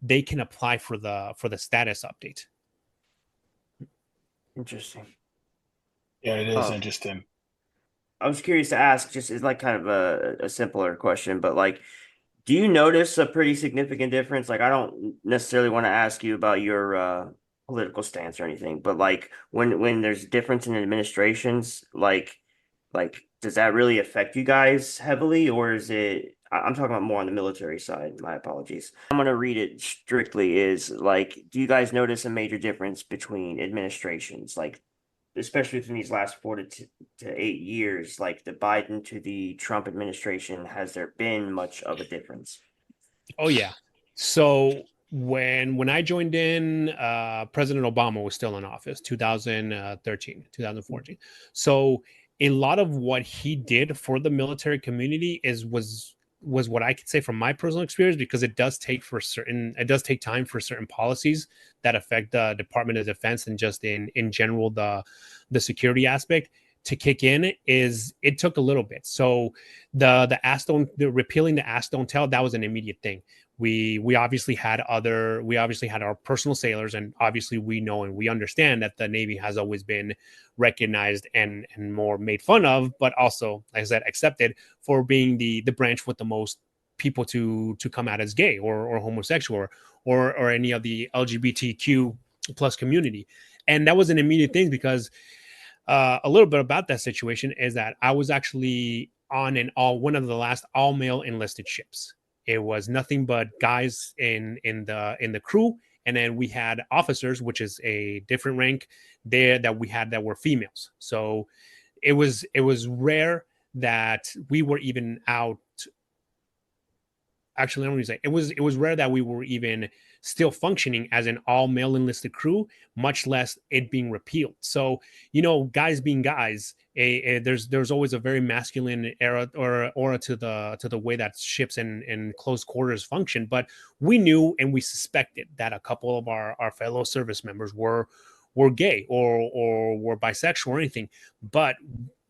they can apply for the status update. Interesting. Yeah, it is interesting. I was curious to ask, just is like kind of a simpler question, but like, do you notice a pretty significant difference? Like, I don't necessarily want to ask you about your political stance or anything, but like when there's difference in administrations, like does that really affect you guys heavily, or is it? I'm talking about more on the military side. My apologies. I'm gonna read it strictly. Is like, do you guys notice a major difference between administrations, like especially within these last 4 to 8 years, like the Biden to the Trump administration? Has there been much of a difference? Oh yeah. So when I joined in, President Obama was still in office, 2013, 2014. So a lot of what he did for the military community was what I could say from my personal experience, because it does take time for certain policies that affect the Department of Defense and just in general the security aspect to kick in is it took a little bit. So the repealing the ask don't tell, that was an immediate thing. We obviously had our personal sailors, and obviously we know and we understand that the Navy has always been recognized and more made fun of, but also, like I said, accepted for being the branch with the most people to come out as gay or homosexual or any of the LGBTQ plus community. And that was an immediate thing because a little bit about that situation is that I was actually on one of the last all male enlisted ships. It was nothing but guys in the crew, and then we had officers, which is a different rank there that we had that were females. So it was rare that we were even out. Actually, let me say it was rare that we were even still functioning as an all male enlisted crew, much less it being repealed. So, guys being guys, there's always a very masculine era or aura to the way that ships and close quarters function. But we knew and we suspected that a couple of our fellow service members were gay or were bisexual or anything. But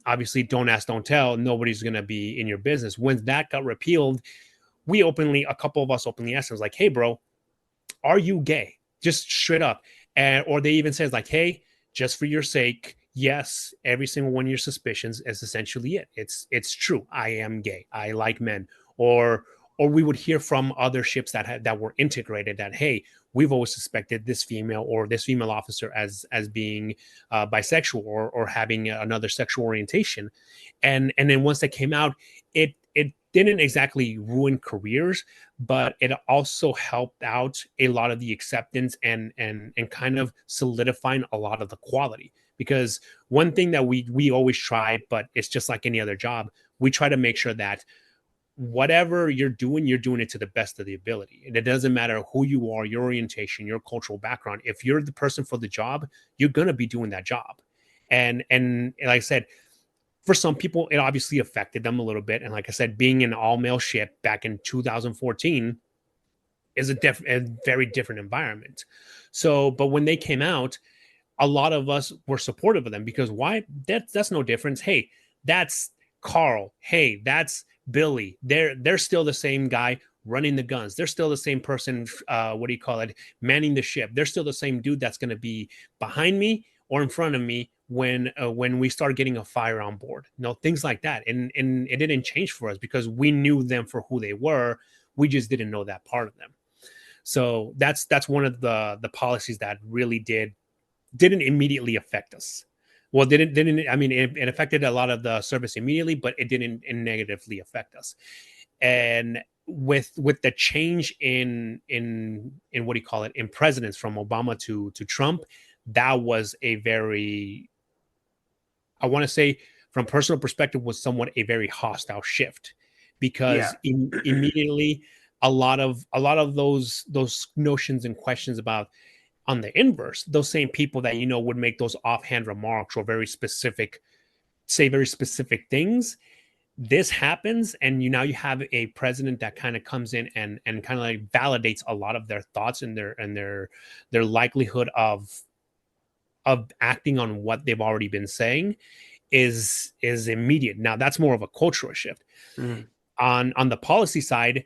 obviously, don't ask, don't tell. Nobody's gonna be in your business. When that got repealed, a couple of us openly asked him, like, hey, bro, are you gay? Just straight up. Or they even says, like, hey, just for your sake, yes, every single one of your suspicions is essentially it. It's true. I am gay. I like men. Or we would hear from other ships that were integrated that, hey, we've always suspected this female or this female officer as being bisexual or having another sexual orientation. And then once that came out, it didn't exactly ruin careers, but it also helped out a lot of the acceptance and kind of solidifying a lot of the quality. Because one thing that we always try, but it's just like any other job, we try to make sure that whatever you're doing it to the best of the ability. And it doesn't matter who you are, your orientation, your cultural background. If you're the person for the job, you're going to be doing that job. And like I said, for some people, it obviously affected them a little bit. And like I said, being an all-male ship back in 2014 is a very different environment. So, but when they came out, a lot of us were supportive of them because why? That's no difference. Hey, that's Carl. Hey, that's Billy. They're still the same guy running the guns. They're still the same person. Manning the ship. They're still the same dude that's going to be behind me or in front of me when we start getting a fire on board, things like that. And it didn't change for us because we knew them for who they were. We just didn't know that part of them. So that's one of the policies that really didn't immediately affect us. Well, it affected a lot of the service immediately, but it didn't negatively affect us. And with the change in in presidents from Obama to Trump, that was a very, I want to say from personal perspective, was somewhat a very hostile shift because immediately a lot of those notions and questions about, on the inverse, those same people that would make those offhand remarks or say very specific things. This happens, and now you have a president that kind of comes in and kind of like validates a lot of their thoughts and their likelihood of acting on what they've already been saying is immediate. Now that's more of a cultural shift. On the policy side,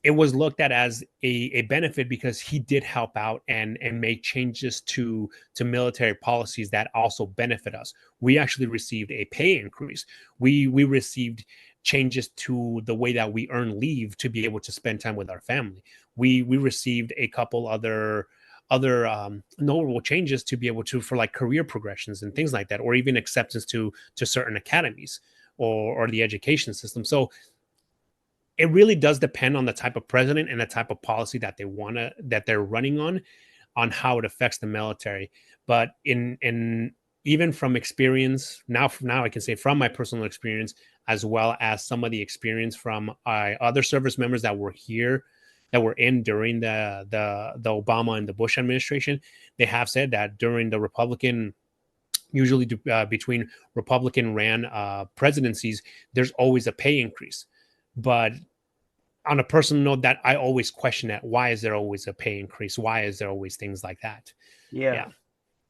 it was looked at as a benefit because he did help out and make changes to military policies that also benefit us. We actually received a pay increase. We received changes to the way that we earn leave to be able to spend time with our family. We received a couple other notable changes to be able to, for like career progressions and things like that, or even acceptance to certain academies or the education system. So it really does depend on the type of president and the type of policy that they're running on how it affects the military. But in even from experience, now I can say from my personal experience, as well as some of the experience from other service members that were here, that were in during the Obama and the Bush administration, they have said that during the Republican, usually between Republican ran presidencies, there's always a pay increase. But on a personal note, that I always question that. Why is there always a pay increase? Why is there always things like that? Yeah.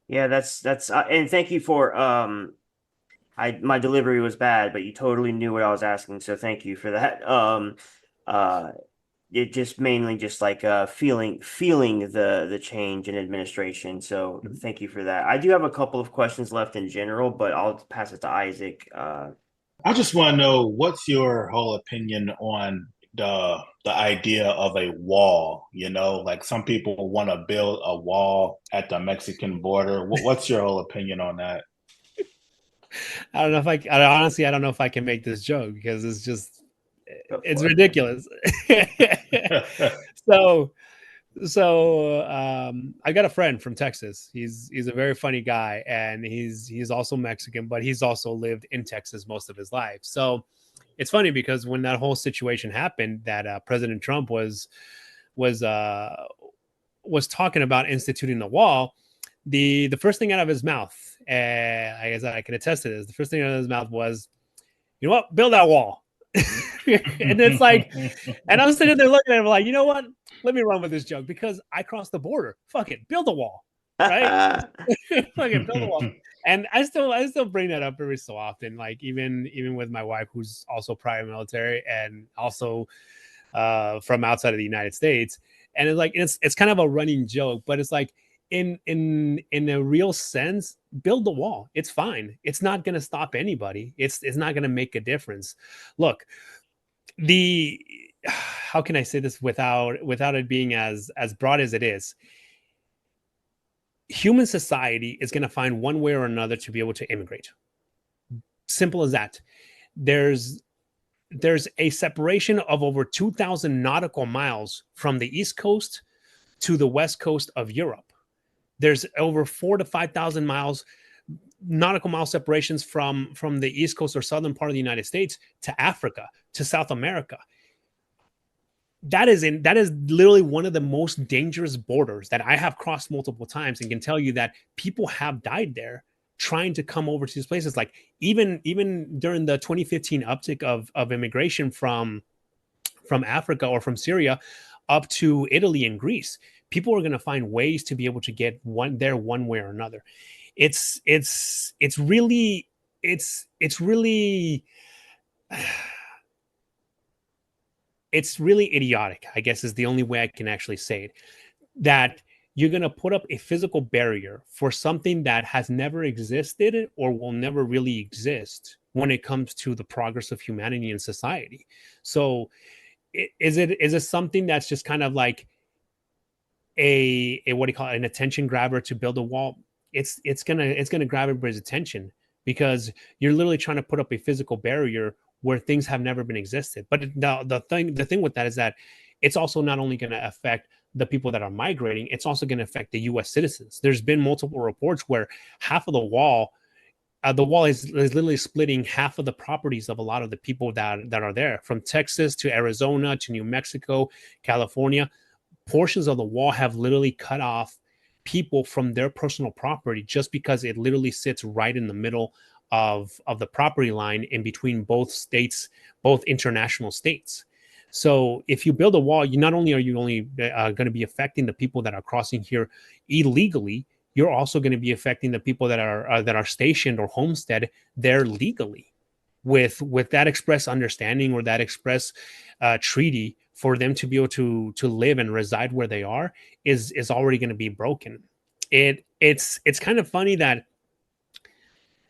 That's and thank you for my delivery was bad, but you totally knew what I was asking, so thank you for that. Uh, it just mainly just like feeling the change in administration. So thank you for that. I do have a couple of questions left in general, but I'll pass it to Isaac. I just want to know what's your whole opinion on the idea of a wall, you know, like some people want to build a wall at the Mexican border. What's your whole opinion on that? I don't know if honestly, I don't know if I can make this joke because Go it's for it. ridiculous. so, I got a friend from Texas. He's a very funny guy, and he's also Mexican, but he's also lived in Texas most of his life. So it's funny because when that whole situation happened, that President Trump was uh, was talking about instituting the wall, the first thing out of his mouth, I guess I can attest to this. The first thing out of his mouth was, "You know what? Build that wall." And it's like, and I'm sitting there looking at him like, you know what? Let me run with this joke because I crossed the border. Fuck it, build a wall, right? Fuck it, build a wall. And I still bring that up every so often, like even with my wife, who's also prior military and also from outside of the United States. And it's like it's kind of a running joke, but it's like in a real sense, build the wall. It's fine. It's not going to stop anybody. It's not going to make a difference. Look, the how can I say this without it being as broad as it is? Human society is going to find one way or another to be able to immigrate. Simple as that. There's a separation of over 2,000 nautical miles from the East Coast to the West Coast of Europe. There's over 4,000 to 5,000 miles nautical mile separations from the East Coast or southern part of the United States to Africa, to South America. That is literally one of the most dangerous borders that I have crossed multiple times and can tell you that people have died there trying to come over to these places. Like even during the 2015 uptick of immigration from Africa or from Syria up to Italy and Greece, people are going to find ways to be able to get there one way or another. It's really it's really idiotic, I guess is the only way I can actually say it, that you're going to put up a physical barrier for something that has never existed or will never really exist when it comes to the progress of humanity and society. So is it something that's just kind of like a what do you call it, an attention grabber to build a wall? It's gonna grab everybody's attention because you're literally trying to put up a physical barrier where things have never been existed. But the thing with that is that it's also not only going to affect the people that are migrating, it's also going to affect the U.S. citizens. There's been multiple reports where half of the wall is literally splitting half of the properties of a lot of the people that are there, from Texas to Arizona to New Mexico, California. Portions of the wall have literally cut off people from their personal property just because it literally sits right in the middle of the property line in between both states, both international states. So if you build a wall, you not only are you only going to be affecting the people that are crossing here illegally, you're also going to be affecting the people that are stationed or homestead there legally, with that express understanding or that express treaty for them to be able to live and reside where they are is already going to be broken. It's kind of funny that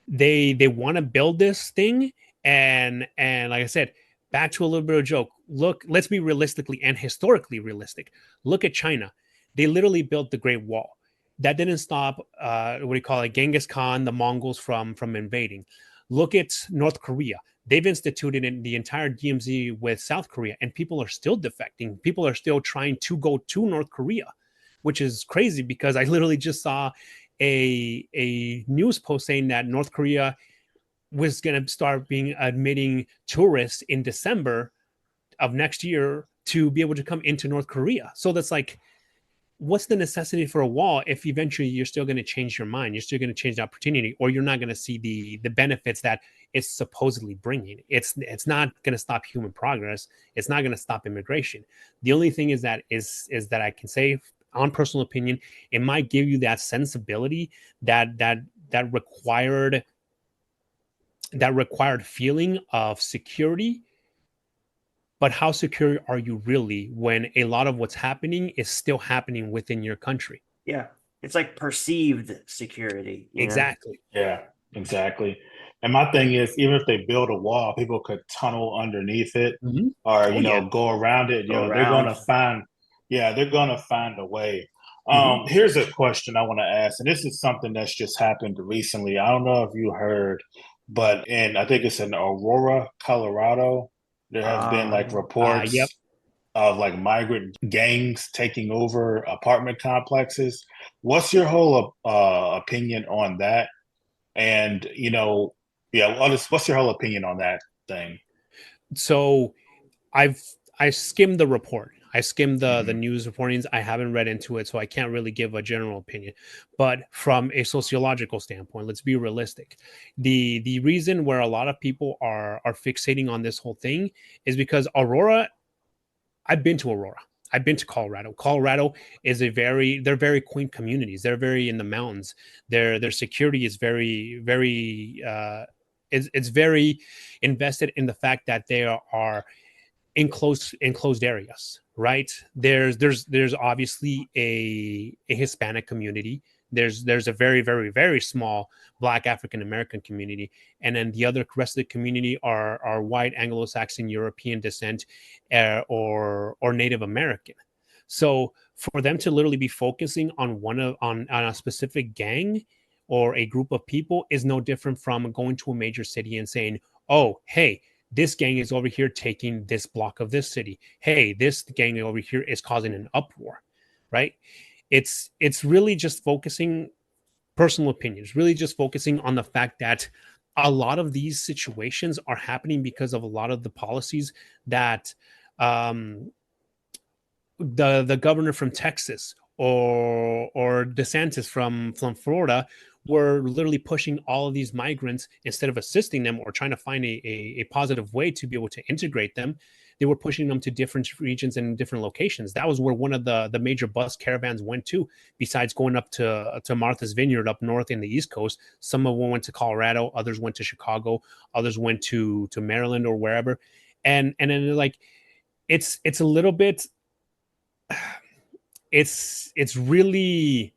they want to build this thing, and like I said, back to a little bit of a joke. Look, let's be realistically and historically realistic. Look at China. They literally built the Great Wall. That didn't stop what do you call it, Genghis Khan, the Mongols from invading. Look at North Korea. They've instituted in the entire DMZ with South Korea, and people are still defecting. People are still trying to go to North Korea, which is crazy because I literally just saw a news post saying that North Korea was going to start admitting tourists in December of next year to be able to come into North Korea. So that's like, what's the necessity for a wall if eventually you're still going to change your mind? You're still going to change the opportunity, or you're not going to see the benefits that it's supposedly bringing. It's not going to stop human progress. It's not going to stop immigration. The only thing is that I can say, on personal opinion, it might give you that sensibility that required that required feeling of security. But how secure are you really when a lot of what's happening is still happening within your country? Yeah. It's like perceived security, you know? Exactly. Yeah, exactly. And my thing is, even if they build a wall, people could tunnel underneath it Mhm. or, Oh yeah. go around it. Go They're going around. to find, yeah, they're going to find a way. Mhm. Here's a question I want to ask, and this is something that's just happened recently. I don't know if you heard, but I think it's in Aurora, Colorado, there has been like Yep. reports of like migrant gangs taking over apartment complexes. What's your whole opinion on that? And yeah, what's your whole opinion on that thing? So I've I skimmed the report. I skimmed the Hmm. news reportings. I haven't read into it, so I can't really give a general opinion. But from a sociological standpoint, let's be realistic. The reason where a lot of people are fixating on this whole thing is because Aurora. I've been to Aurora. I've been to Colorado. Colorado is they're very quaint communities. They're very in the mountains. Their security is very it's very invested in the fact that they are enclosed areas, right? There's obviously a Hispanic community. There's a very small Black African American community, and then the other rest of the community are white Anglo-Saxon European descent, or Native American. So for them to literally be focusing on on a specific gang or a group of people is no different from going to a major city and saying, "Oh, hey, this gang is over here taking this block of this city. Hey, this gang over here is causing an uproar," right? It's really just focusing, personal opinions, really just focusing on the fact that a lot of these situations are happening because of a lot of the policies that um, the governor from Texas or DeSantis from Florida were literally pushing all of these migrants instead of assisting them or trying to find a positive way to be able to integrate them. They were pushing them to different regions and different locations. That was where one of the major bus caravans went to. Besides going up to Martha's Vineyard up north in the East Coast, some of them went to Colorado, others went to Chicago, others went to Maryland or wherever. And then like it's a little bit, it's really,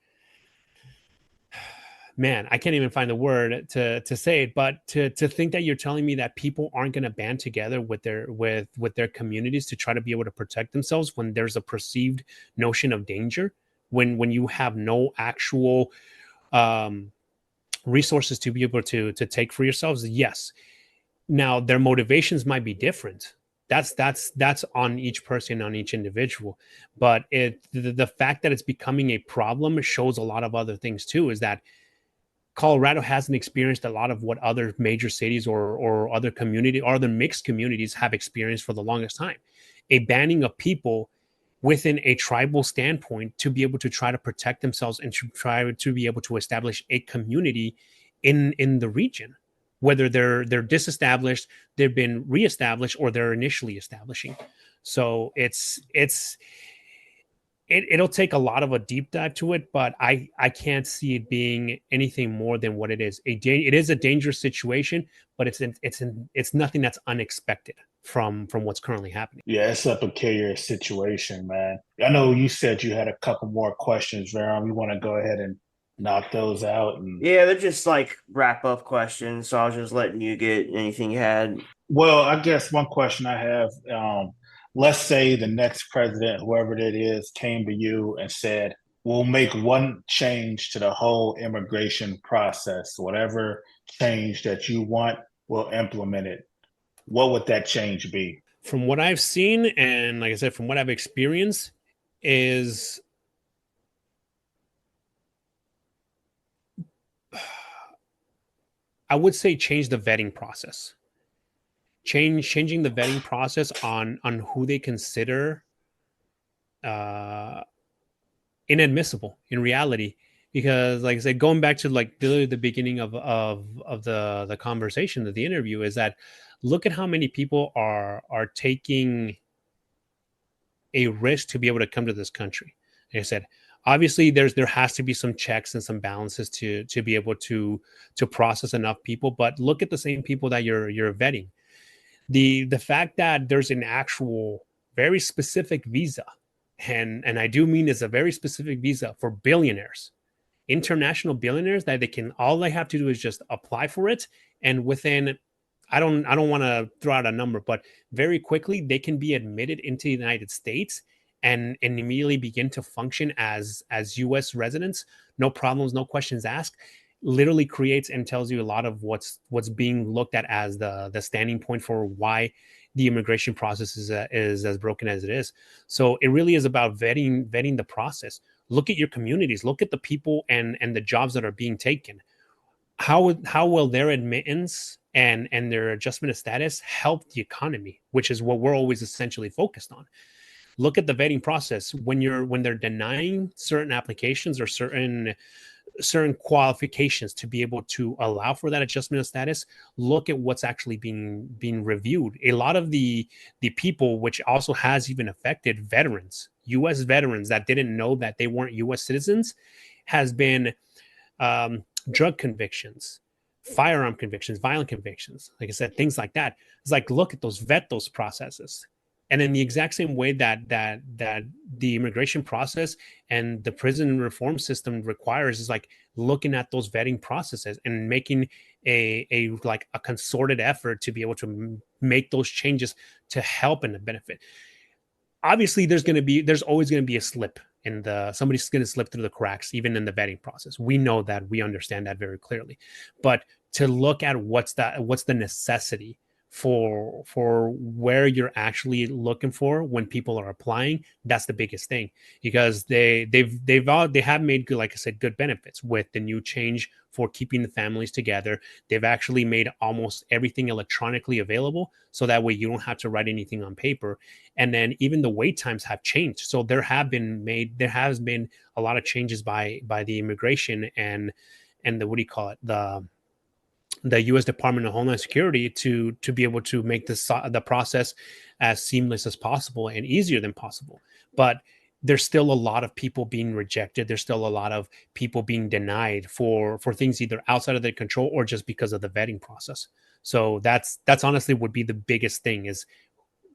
man, I can't even find the word to say it, but to think that you're telling me that people aren't going to band together with their communities to try to be able to protect themselves when there's a perceived notion of danger, when you have no actual um resources to be able to take for yourselves. Yes, now their motivations might be different. That's on each person, on each individual. But the fact that it's becoming a problem shows a lot of other things too, is that Colorado hasn't experienced a lot of what other major cities or other community or other mixed communities have experienced for the longest time. A banning of people within a tribal standpoint to be able to try to protect themselves and to try to be able to establish a community in the region, whether they're disestablished, they've been reestablished, or they're initially establishing. So it'll take a lot of a deep dive to it, but I can't see it being anything more than what it is. It is a dangerous situation, but it's nothing that's unexpected from what's currently happening. Yeah, it's a peculiar situation, man. I know you said you had a couple more questions, Verum. You want to go ahead and knock those out? And Yeah, they're just like wrap up questions. So I was just letting you get anything you had. well, I guess one question I have, let's say the next president, whoever it is, came to you and said, we'll make one change to the whole immigration process. Whatever change that you want, we'll implement it. What would that change be? From what I've seen, and like I said, from what I've experienced, is I would say change the vetting process. Changing the vetting process on who they consider uh inadmissible in reality. Because like I said, going back to like the beginning of the conversation, of the interview, is that look at how many people are taking a risk to be able to come to this country. Like I said, Obviously, there has to be some checks and some balances to be able to process enough people. But look at the same people that you're vetting. The fact that there's an actual very specific visa, and I do mean it's a very specific visa for billionaires, international billionaires, that all they have to do is just apply for it, and within, I don't want to throw out a number, but very quickly they can be admitted into the United States and immediately begin to function as US residents, no problems, no questions asked. Literally creates and tells you a lot of what's being looked at as the standing point for why the immigration process is as broken as it is. So it really is about vetting the process. Look at your communities, look at the people and the jobs that are being taken. How will their admittance and their adjustment of status help the economy, which is what we're always essentially focused on. Look at the vetting process when they're denying certain applications or certain qualifications to be able to allow for that adjustment of status. Look at what's actually being reviewed. A lot of the people, which also has even affected veterans, US veterans that didn't know that they weren't US citizens, has been drug convictions, firearm convictions, violent convictions, like I said, things like that. It's like, look at vet those processes. And in the exact same way that the immigration process and the prison reform system requires, is like looking at those vetting processes and making a like a concerted effort to be able to make those changes to help and benefit. Obviously, there's always going to be a slip in somebody's going to slip through the cracks, even in the vetting process. We know that, we understand that very clearly. But to look at what's the necessity for where you're actually looking for when people are applying, that's the biggest thing, because they have made good, like I said, good benefits with the new change for keeping the families together. They've actually made almost everything electronically available, so that way you don't have to write anything on paper. And then even the wait times have changed, so there has been a lot of changes by the immigration and the, what do you call it, the U.S. Department of Homeland Security to be able to make the process as seamless as possible and easier than possible. But there's still a lot of people being rejected. There's still a lot of people being denied for things either outside of their control or just because of the vetting process. So that's honestly would be the biggest thing, is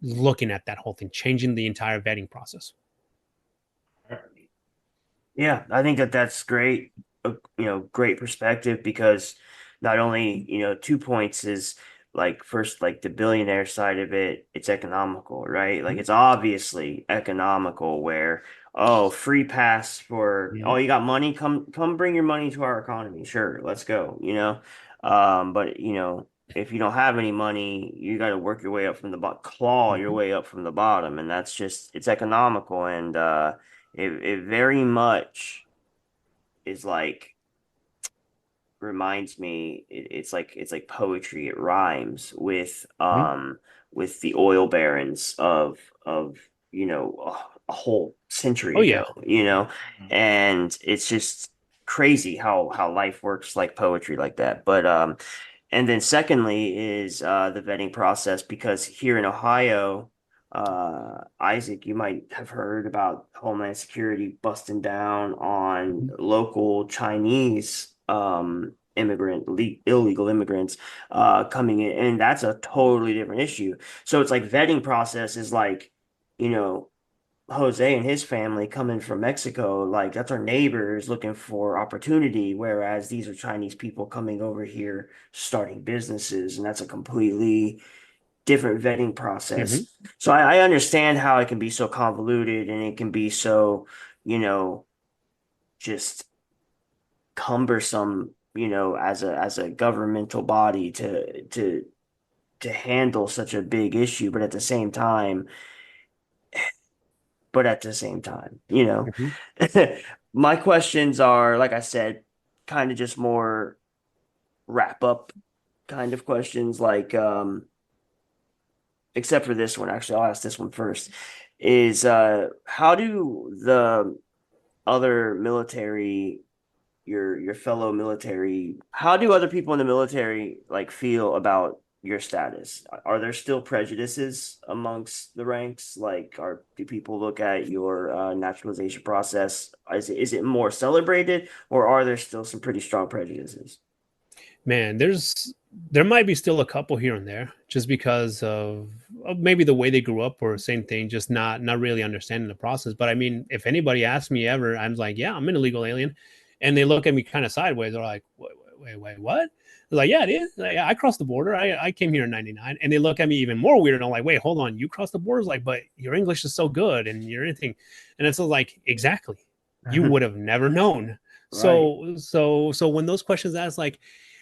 looking at that whole thing, changing the entire vetting process. Yeah, I think that's great. Great perspective, because not only, 2 points is like, first, like the billionaire side of it, it's economical, right? Like, it's obviously economical where, oh, free pass for, oh, you got money, come bring your money to our economy. Sure, let's go, But if you don't have any money, you got to work your way up from the bottom, claw your way up from the bottom, and that's just, it's economical. And it very much is like, reminds me, it's like poetry. It rhymes with the oil barons of a whole century Oh yeah. ago. And it's just crazy how life works like poetry like that. But and then secondly is the vetting process, because here in Ohio, Isaac, you might have heard about Homeland Security busting down on local Chinese illegal immigrants coming in, and that's a totally different issue. So it's like vetting process is like, Jose and his family coming from Mexico, like that's our neighbors looking for opportunity, whereas these are Chinese people coming over here starting businesses, and that's a completely different vetting process. So I understand how it can be so convoluted, and it can be so, just cumbersome, as a governmental body to handle such a big issue. But at the same time, my questions are, like I said, kind of just more wrap up kind of questions, like except for this one. Actually, I'll ask this one first. Is how do the other military, your fellow military, how do other people in the military like feel about your status? Are there still prejudices amongst the ranks? Like, do people look at your naturalization process? Is it more celebrated, or are there still some pretty strong prejudices? Man, there might be still a couple here and there, just because of maybe the way they grew up, or same thing, just not really understanding the process. But I mean, if anybody asks me ever, I'm like, yeah, I'm an illegal alien, and they look at me kind of sideways. They're like, wait, what? They're like, yeah, it is. Like, yeah, I crossed the border. I came here in '99, and they look at me even more weird. And I'm like, wait, hold on, you crossed the border? It's like, but your English is so good, and you're anything, and it's like, exactly, you would have never known. Right. So when those questions asked, like,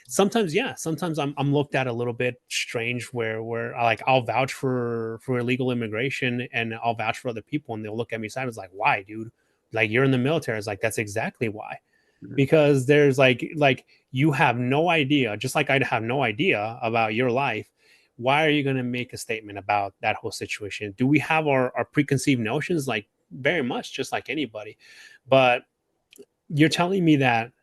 sometimes, yeah, sometimes I'm looked at a little bit strange, where I'll vouch for illegal immigration, and I'll vouch for other people, and they'll look at me sideways like, why, dude? Like, you're in the military. It's like, that's exactly why. Mhm. Because there's like you have no idea, just like I'd have no idea about your life. Why are you going to make a statement about that whole situation? Do we have our preconceived notions? Like, very much, just like anybody. But you're telling me that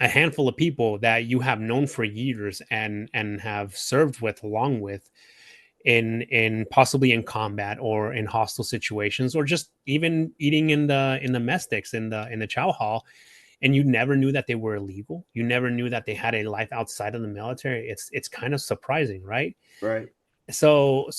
a handful of people that you have known for years and have served with, along with, in possibly in combat or in hostile situations, or just even eating in the mess sticks, in the chow hall, and you never knew that they were illegal, you never knew that they had a life outside of the military. It's kind of surprising, right? Right. So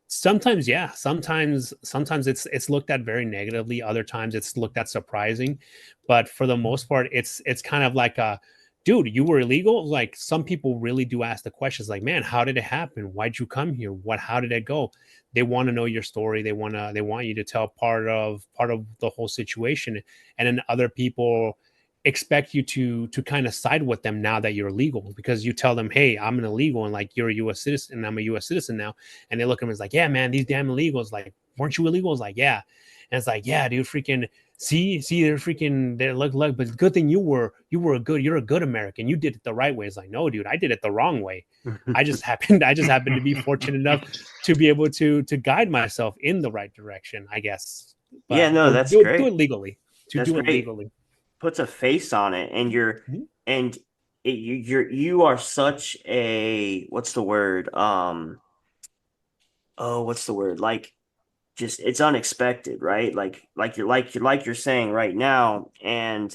sometimes, yeah, sometimes it's looked at very negatively, other times it's looked at surprising, but for the most part, it's kind of like a, dude, you were illegal. Like, some people really do ask the questions, like, man, how did it happen? Why'd you come here? How did it go? They want to know your story. They want you to tell part of the whole situation. And then other people expect you to kind of side with them now that you're legal, because you tell them, hey, I'm an illegal, and like, you're a U.S. citizen, and I'm a U.S. citizen now. And they look at me, it's like, yeah, man, these damn illegals, like, weren't you illegals? Like, yeah. And it's like, yeah, dude, freaking see, they're freaking, they're look, but good thing you're a good American, you did it the right way. It's like, no, dude, I did it the wrong way. I just happened to be fortunate enough to be able to guide myself in the right direction, I guess. Yeah, But no, or that's do it great. legally. To That's do it great. legally. Puts a face on it, and Mhm. you are such a, what's the word? Oh, what's the word? Like, just, it's unexpected, right? Like you're saying right now, and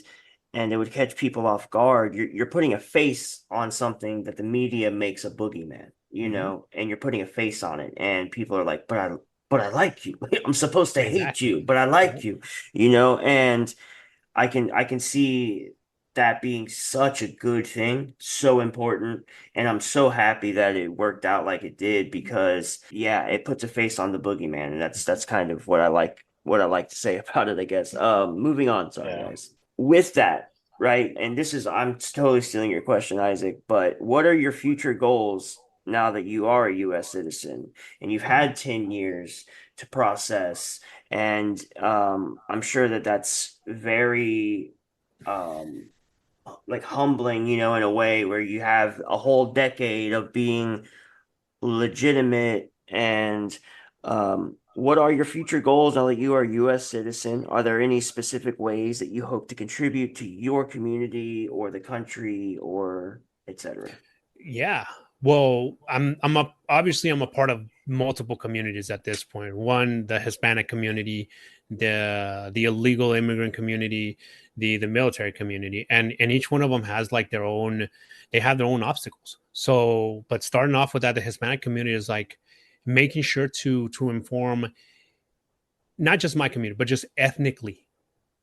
it would catch people off guard. You're putting a face on something that the media makes a boogeyman, Mhm. and you're putting a face on it, and people are like, but I like you. I'm supposed to hate Exactly. you, but I Yep. like you, and I can see that being such a good thing, so important, and I'm so happy that it worked out like it did, because yeah, it puts a face on the boogeyman, and that's kind of what I like to say about it, I guess. Moving on, sorry Yeah. guys. With that, right, and this is, I'm totally stealing your question, Isaac, but what are your future goals now that you are a US citizen and you've had 10 years to process, and I'm sure that that's very um, like humbling, in a way where you have a whole decade of being legitimate. And what are your future goals now that you are a U.S. citizen? Are there any specific ways that you hope to contribute to your community or the country, or etc.? Yeah. Well, obviously I'm a part of multiple communities at this point. One, the Hispanic community, the illegal immigrant community, the military community, and each one of them has like they have their own obstacles. So, but starting off with that, the Hispanic community is like making sure to inform not just my community, but just ethnically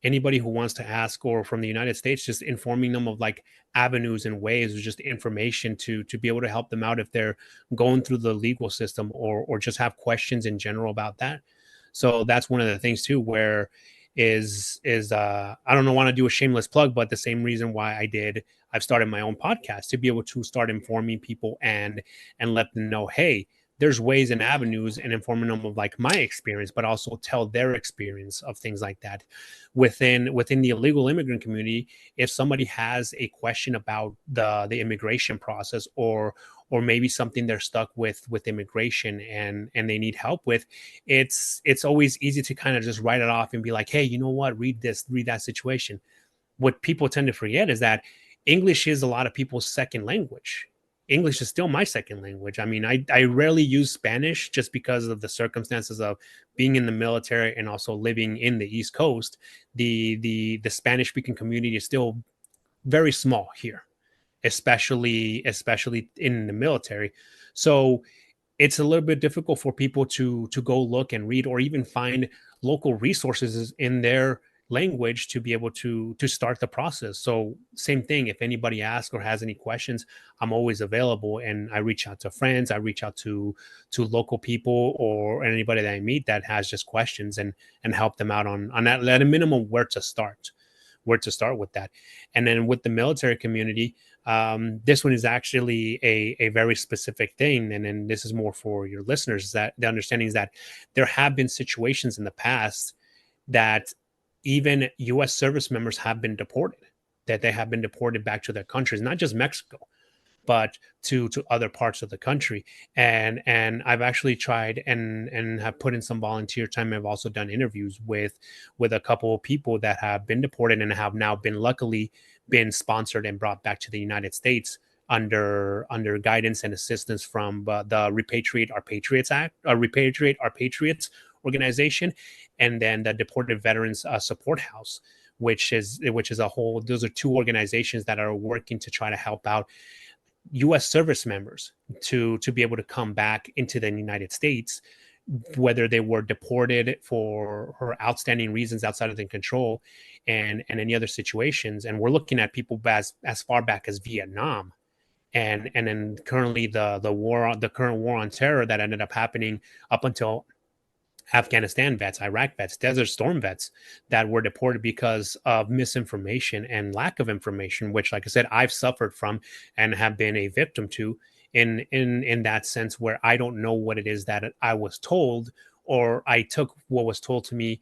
anybody who wants to ask, or from the United States, just informing them of like avenues and ways, or just information to be able to help them out if they're going through the legal system, or just have questions in general about that. So that's one of the things too, where is I don't know, want to do a shameless plug, but the same reason why I've started my own podcast, to be able to start informing people and let them know, hey, there's ways and avenues, and informing them of like my experience, but also tell their experience of things like that within the illegal immigrant community. If somebody has a question about the immigration process, or maybe something they're stuck with immigration, and they need help with, it's always easy to kind of just write it off and be like, hey, you know what, read that situation. What people tend to forget is that English is a lot of people's second language. English is still my second language. I mean, I rarely use Spanish just because of the circumstances of being in the military and also living in the East Coast. The Spanish speaking community is still very small here, especially in the military. So it's a little bit difficult for people to go look and read or even find local resources in their language to be able to start the process. So same thing, if anybody asks or has any questions, I'm always available, and I reach out to friends, I reach out to local people or anybody that I meet that has just questions, and help them out on that at a minimum where to start with that. And then with the military community, this one is actually a very specific thing. And then this is more for your listeners, that the understanding is that there have been situations in the past that even U.S. service members have been deported, that they have been deported back to their countries, not just Mexico, but to other parts of the country. And I've actually tried and have put in some volunteer time. I've also done interviews with a couple of people that have been deported and have now been luckily been sponsored and brought back to the United States under guidance and assistance from the Repatriate Our Patriots Act, Repatriate Our Patriots organization, and then the Deported Veterans Support House, which is a whole. Those are two organizations that are working to try to help out U.S. service members to be able to come back into the United States, whether they were deported for outstanding reasons outside of their control, and any other situations. And we're looking at people as far back as Vietnam, and then currently the current war on terror that ended up happening up until Afghanistan vets, Iraq vets, Desert Storm vets that were deported because of misinformation and lack of information, which, like I said, I've suffered from and have been a victim to in that sense, where I don't know what it is that I was told, or I took what was told to me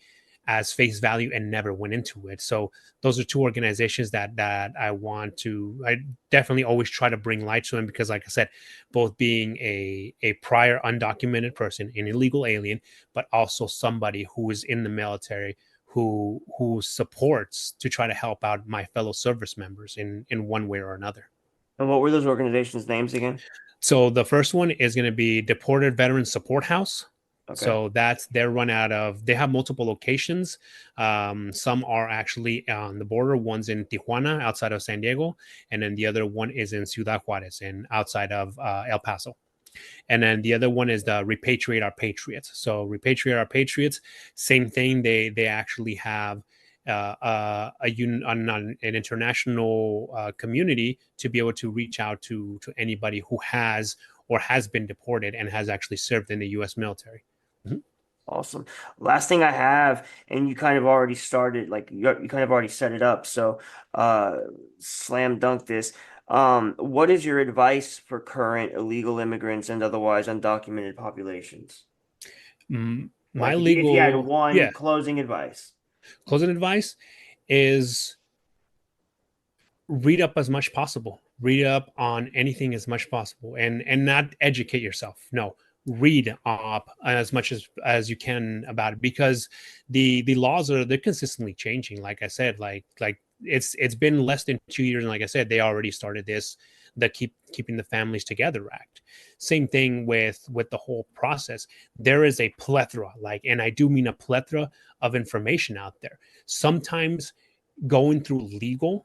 as face value and never went into it. So those are two organizations that I definitely always try to bring light to them, because like I said, both being a prior undocumented person, an illegal alien, but also somebody who is in the military, who supports to try to help out my fellow service members in one way or another. And what were those organizations' names again? So the first one is going to be Deported Veterans Support House. Okay. So they're run out of, they have multiple locations. Some are actually on the border. One's in Tijuana, outside of San Diego. And then the other one is in Ciudad Juarez, and outside of El Paso. And then the other one is the Repatriate Our Patriots. So Repatriate Our Patriots, same thing. They actually have an international community to be able to reach out to anybody who has or has been deported and has actually served in the U.S. military. Mm-hmm. Awesome. Last thing I have, and you kind of already started, like you kind of already set it up. So, slam dunk this. What is your advice for current illegal immigrants and otherwise undocumented populations? My Like, legal, if you had one yeah. closing advice. Closing advice is read up as much possible. Read up on anything as much possible, and not educate yourself. No, read up as much as you can about it, because the laws they're consistently changing. Like I said, like it's been less than 2 years, and like I said, they already started the keeping the families together act. Same thing with the whole process. There is a plethora, and I do mean a plethora of information out there. Sometimes going through a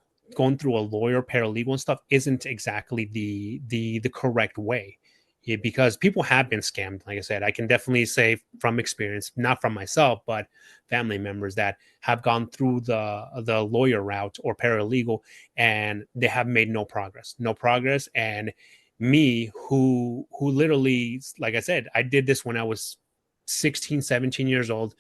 lawyer, paralegal and stuff isn't exactly the correct way. Yeah, because people have been scammed. Like I said, I can definitely say from experience, not from myself, but family members that have gone through the lawyer route or paralegal, and they have made no progress. And me, who literally, like I said, I did this when I was 16, 17 years old,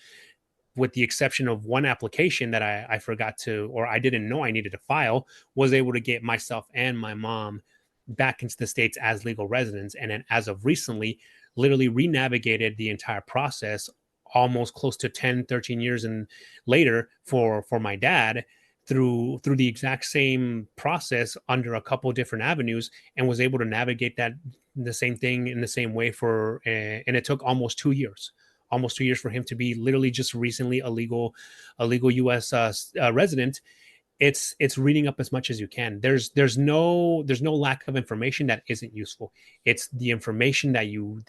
with the exception of one application that I forgot to, or I didn't know I needed to file, was able to get myself and my mom back into the States as legal residents. And then as of recently, literally renavigated the entire process almost close to 10, 13 years and later for my dad through the exact same process under a couple of different avenues, and was able to navigate that the same thing in the same way and it took almost 2 years. Almost 2 years for him to be literally just recently a legal U.S. Resident it's reading up as much as you can. There's no lack of information that isn't useful. It's the information that you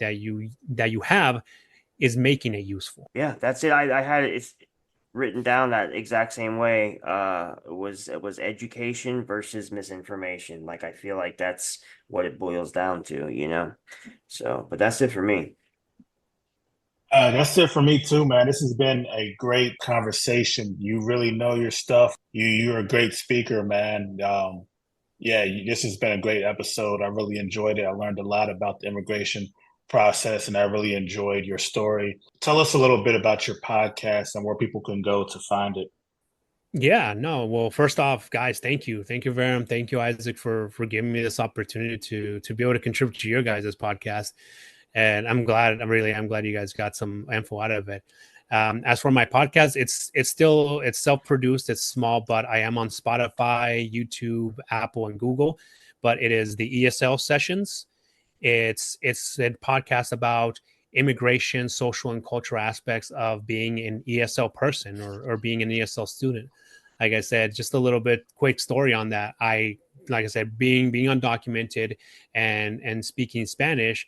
have is making it useful. Yeah, that's it. I had it's written down that exact same way. It was education versus misinformation. Like I feel like that's what it boils down to, you know. So, but that's it for me. That's it for me too, man. This has been a great conversation. You really know your stuff. You're a great speaker, man. This has been a great episode. I really enjoyed it. I learned a lot about the immigration process, and I really enjoyed your story. Tell us a little bit about your podcast and where people can go to find it. Yeah, no. Well, first off, guys, thank you, Verum, thank you, Isaac, for giving me this opportunity to be able to contribute to your guys' podcast. And I'm glad you guys got some info out of it. As for my podcast, it's self-produced, it's small, but I am on Spotify, YouTube, Apple, and Google. But it is the ESL Sessions. It's a podcast about immigration, social and cultural aspects of being an ESL person or being an ESL student. Like I said, just a little bit quick story on that. Like I said, being undocumented and speaking Spanish,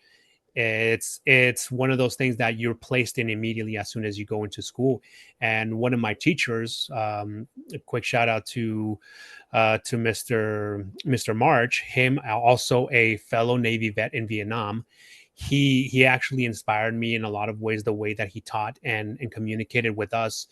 it's one of those things that you're placed in immediately as soon as you go into school. And one of my teachers, a quick shout out to Mr. March, him also a fellow Navy vet in Vietnam. He actually inspired me in a lot of ways, the way that he taught and communicated with us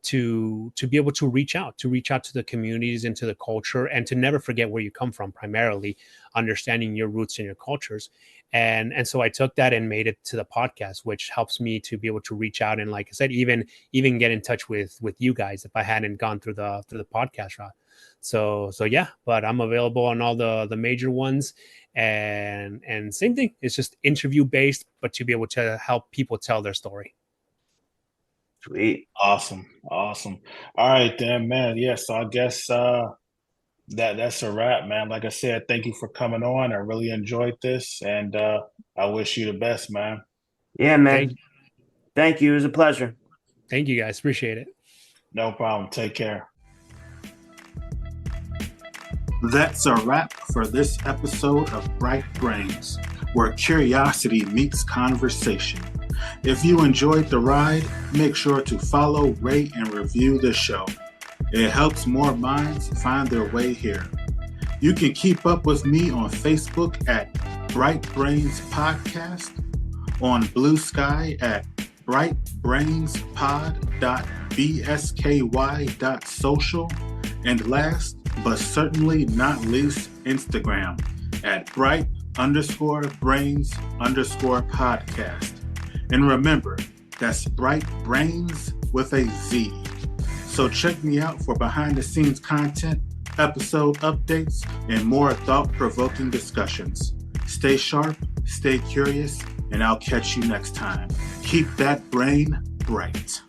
to be able to reach out to the communities and to the culture, and to never forget where you come from, primarily understanding your roots and your cultures. And so I took that and made it to the podcast, which helps me to be able to reach out and, like I said, even get in touch with you guys if I hadn't gone through the podcast route. So yeah, but I'm available on all the major ones, and same thing. It's just interview based, but to be able to help people tell their story. Sweet. Awesome. All right, then, man. Yeah, so I guess that's a wrap, man. Like I said, thank you for coming on. I really enjoyed this, and I wish you the best, man. Yeah, man. Thank you. It was a pleasure. Thank you, guys. Appreciate it. No problem. Take care. That's a wrap for this episode of Bright Brains, where curiosity meets conversation. If you enjoyed the ride, make sure to follow, rate, and review the show. It helps more minds find their way here. You can keep up with me on Facebook at Bright Brains Podcast, on Blue Sky at brightbrainspod.bsky.social, and last but certainly not least, Instagram at bright_brains_podcast. And remember, that's Bright Brains with a Z. So check me out for behind-the-scenes content, episode updates, and more thought-provoking discussions. Stay sharp, stay curious, and I'll catch you next time. Keep that brain bright.